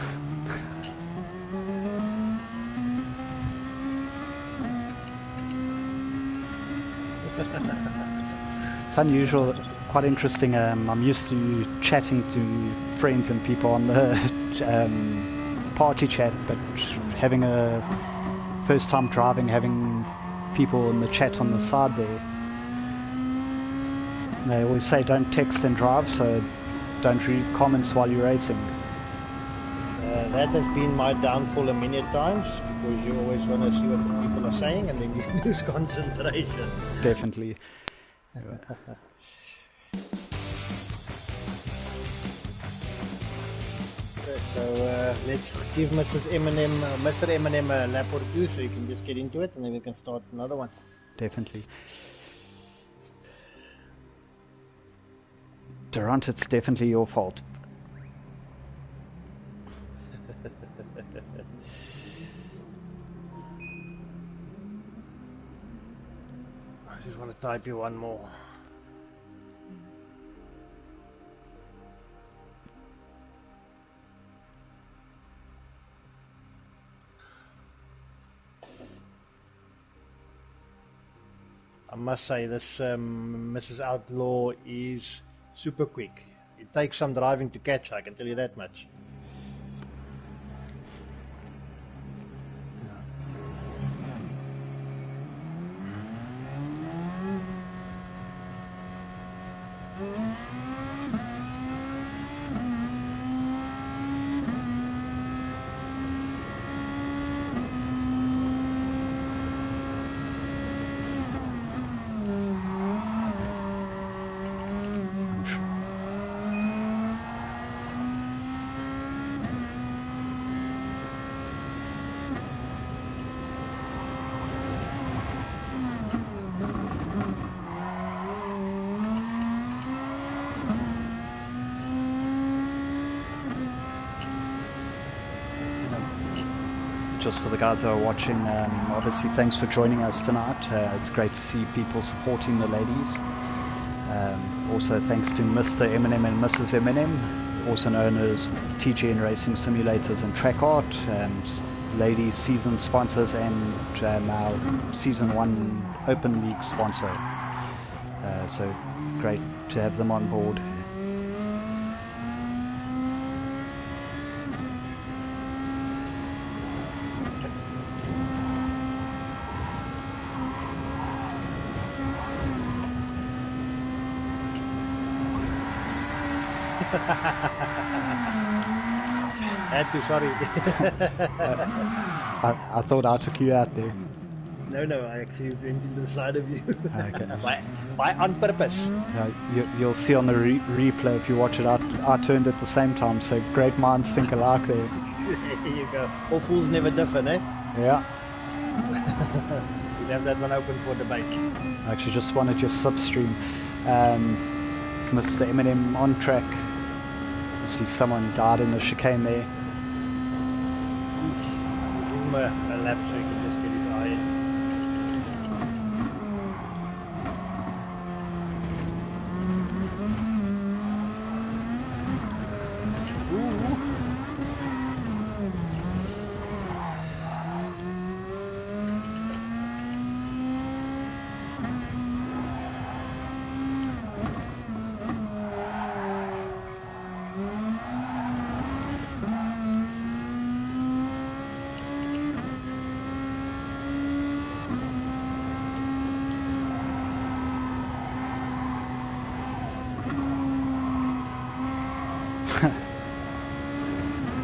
It's unusual, quite interesting. I'm used to chatting to friends and people on the party chat, but having a first time driving, having people in the chat on the side there. They always say don't text and drive, so don't read comments while you're racing. That has been my downfall a million times, because you always want to see what the people are saying and then you lose concentration. Definitely. So let's give Mrs. Eminem, Mr. Eminem a lap or two so you can just get into it and then we can start another one. Definitely. Durant, it's definitely your fault. I just want to type you one more. I must say this Mrs. Outlaw is super quick. It takes some driving to catch her, I can tell you that much. Just for the guys who are watching, obviously thanks for joining us tonight. It's great to see people supporting the ladies. Also thanks to Mr. Eminem and Mrs. Eminem, also known as TGN Racing Simulators and Track Art, ladies season sponsors and our season 1 Open League sponsor. So great to have them on board. Had to, sorry. I thought I took you out there. No, I actually went into the side of you. Okay. by on purpose. You'll see on the replay if you watch it, I turned at the same time, so great minds think alike there. There you go. All fools never differ, eh? Yeah. We'd have that one open for debate. I actually just wanted your substream. It's Mr. Eminem on track. See someone died in the chicane there. Give him a lap so he can just get his eye in.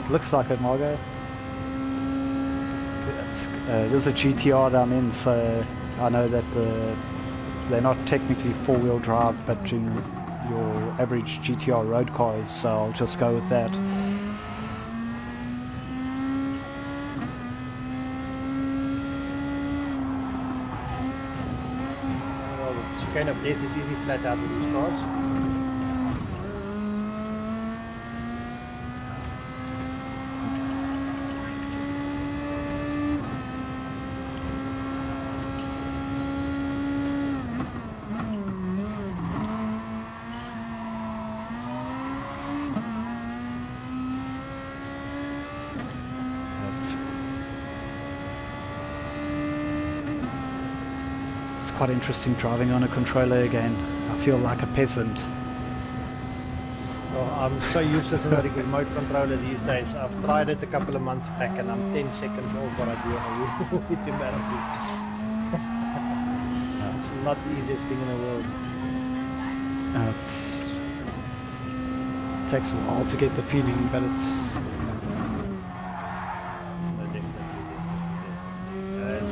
Looks like it, Margo. It is a GTR that I'm in, so I know that they're not technically four-wheel drive, but in your average GTR road cars, so I'll just go with that. Well, the chicane of death is easy flat out with these cars. quite interesting driving on a controller again. I feel like a peasant. Oh, I'm so useless in the remote controller these days. I've tried it a couple of months back and I'm 10 seconds off what I do on a wheel. It's embarrassing. It's not the easiest thing in the world. It takes a while to get the feeling, but it's... No, definitely. Has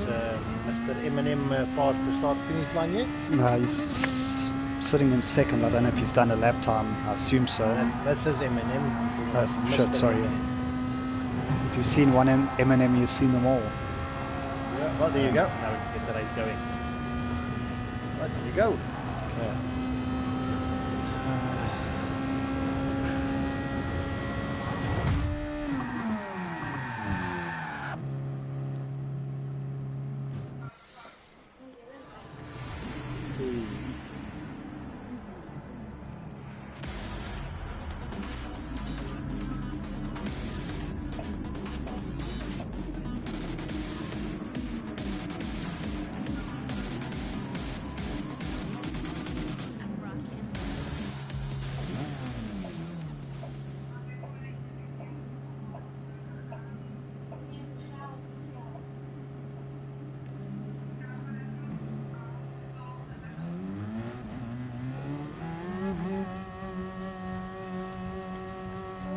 Mr. Eminem passed the start-finish line yet? No, he's sitting in second. I don't know if he's done a lap time. I assume so. That says Eminem. Oh, shit, sorry. If you've seen one Eminem, you've seen them all. Yeah, well, there you go. Now we can get the race going. Right, there you go. Okay.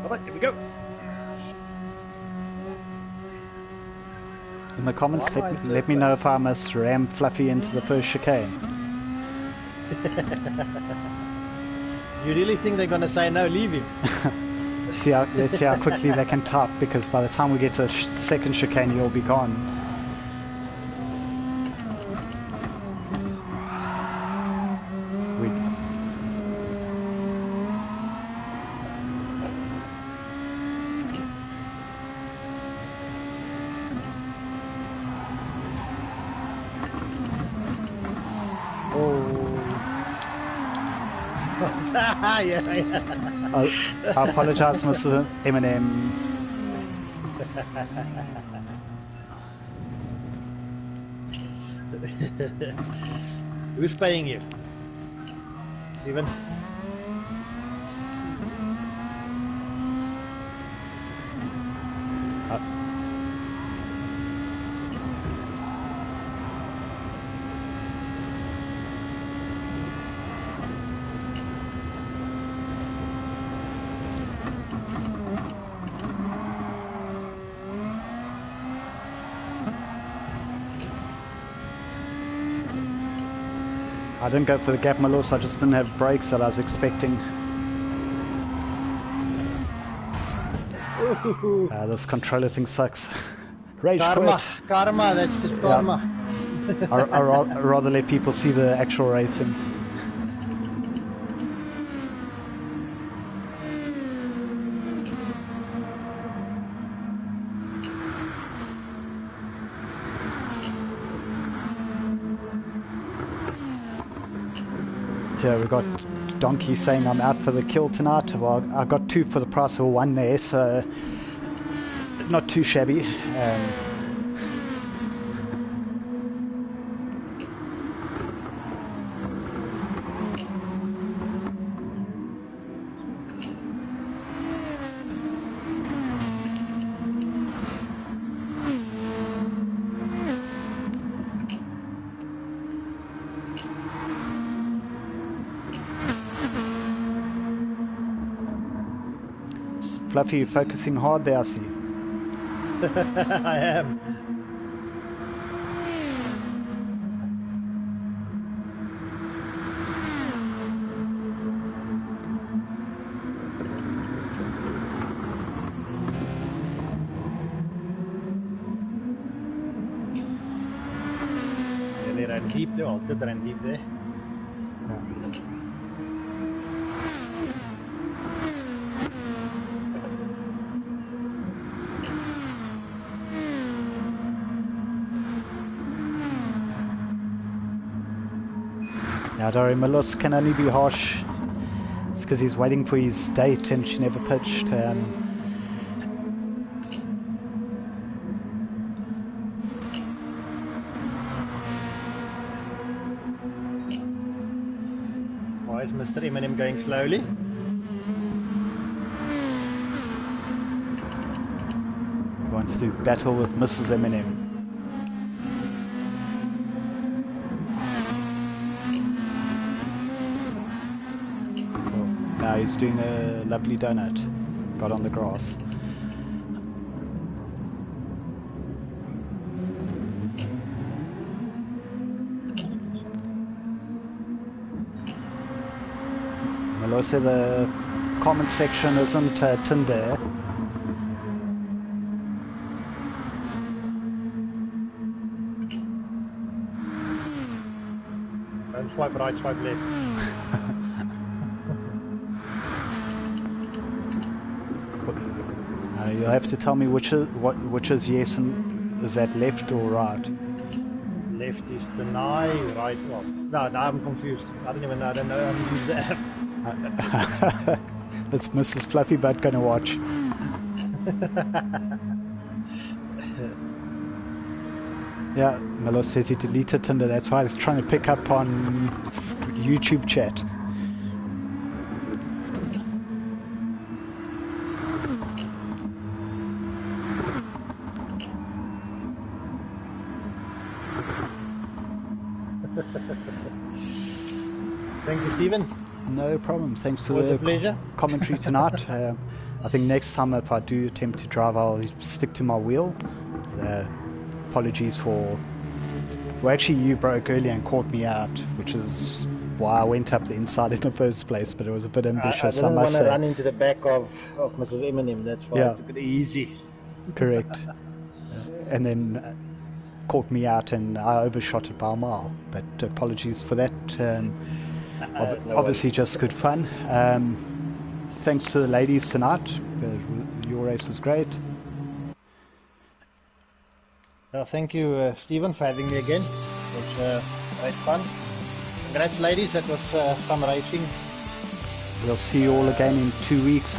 Alright, here we go. In the comments, let me know if I must ram Fluffy into the first chicane. Do you really think they're going to say no, leave him? Let's see how quickly they can top, because by the time we get to the second chicane, you'll be gone. Yeah. I apologize, Mr. Eminem. Who's paying you? Steven? I didn't go for the gap Malus, I just didn't have brakes that I was expecting. This controller thing sucks. Rage quit. Karma, that's just karma. Yeah. I'd rather let people see the actual racing. Yeah, we got Donkey saying I'm out for the kill tonight. Well, I got 2 for the price of 1 there, so not too shabby. Fluffy, you focusing hard there, I see. I am. Nearly ran deep there, or did run deep there. Yeah, Dory Malus can only be harsh. It's because he's waiting for his date and she never pitched. Mr. Eminem going slowly. He wants to battle with Mrs. Eminem. Now he's doing a lovely donut. Got on the grass. Also, the comment section isn't Tinder. And swipe right, swipe left. You'll have to tell me which is yes and is that left or right? Left is deny, right. Well, no, I'm confused. I don't even know. I don't know how to use the app. That's Mrs. Fluffy Butt gonna watch. Yeah, Melo says he deleted Tinder. That's why I was trying to pick up on YouTube chat. Thank you, Stephen. No problem. Thanks for the pleasure. Commentary tonight. I think next time if I do attempt to drive, I'll stick to my wheel. Apologies for... Well, actually you broke earlier and caught me out, which is why I went up the inside in the first place, but it was a bit ambitious, I didn't want to say. run into the back of Mrs. Eminem, that's why I took it easy. Correct. And then caught me out and I overshot it by a mile, but apologies for that. Obviously just good fun. Thanks to the ladies tonight. Your race was great. Thank you, Stephen, for having me again. It was great fun. Congrats, ladies. That was some racing. We'll see you all again in 2 weeks.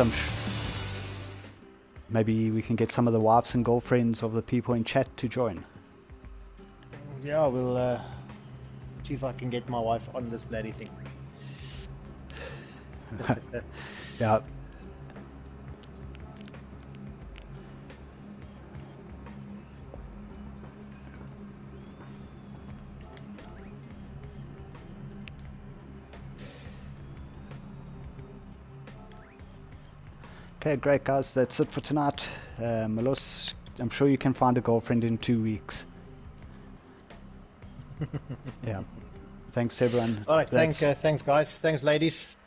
Maybe we can get some of the wives and girlfriends of the people in chat to join. Yeah, we'll see if I can get my wife on this bloody thing. Yeah. Okay, great guys, that's it for tonight. Melos, I'm sure you can find a girlfriend in 2 weeks. Yeah. Thanks everyone. Alright, thanks guys. Thanks ladies.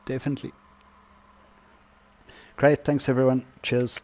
Definitely. Great, thanks everyone. Cheers.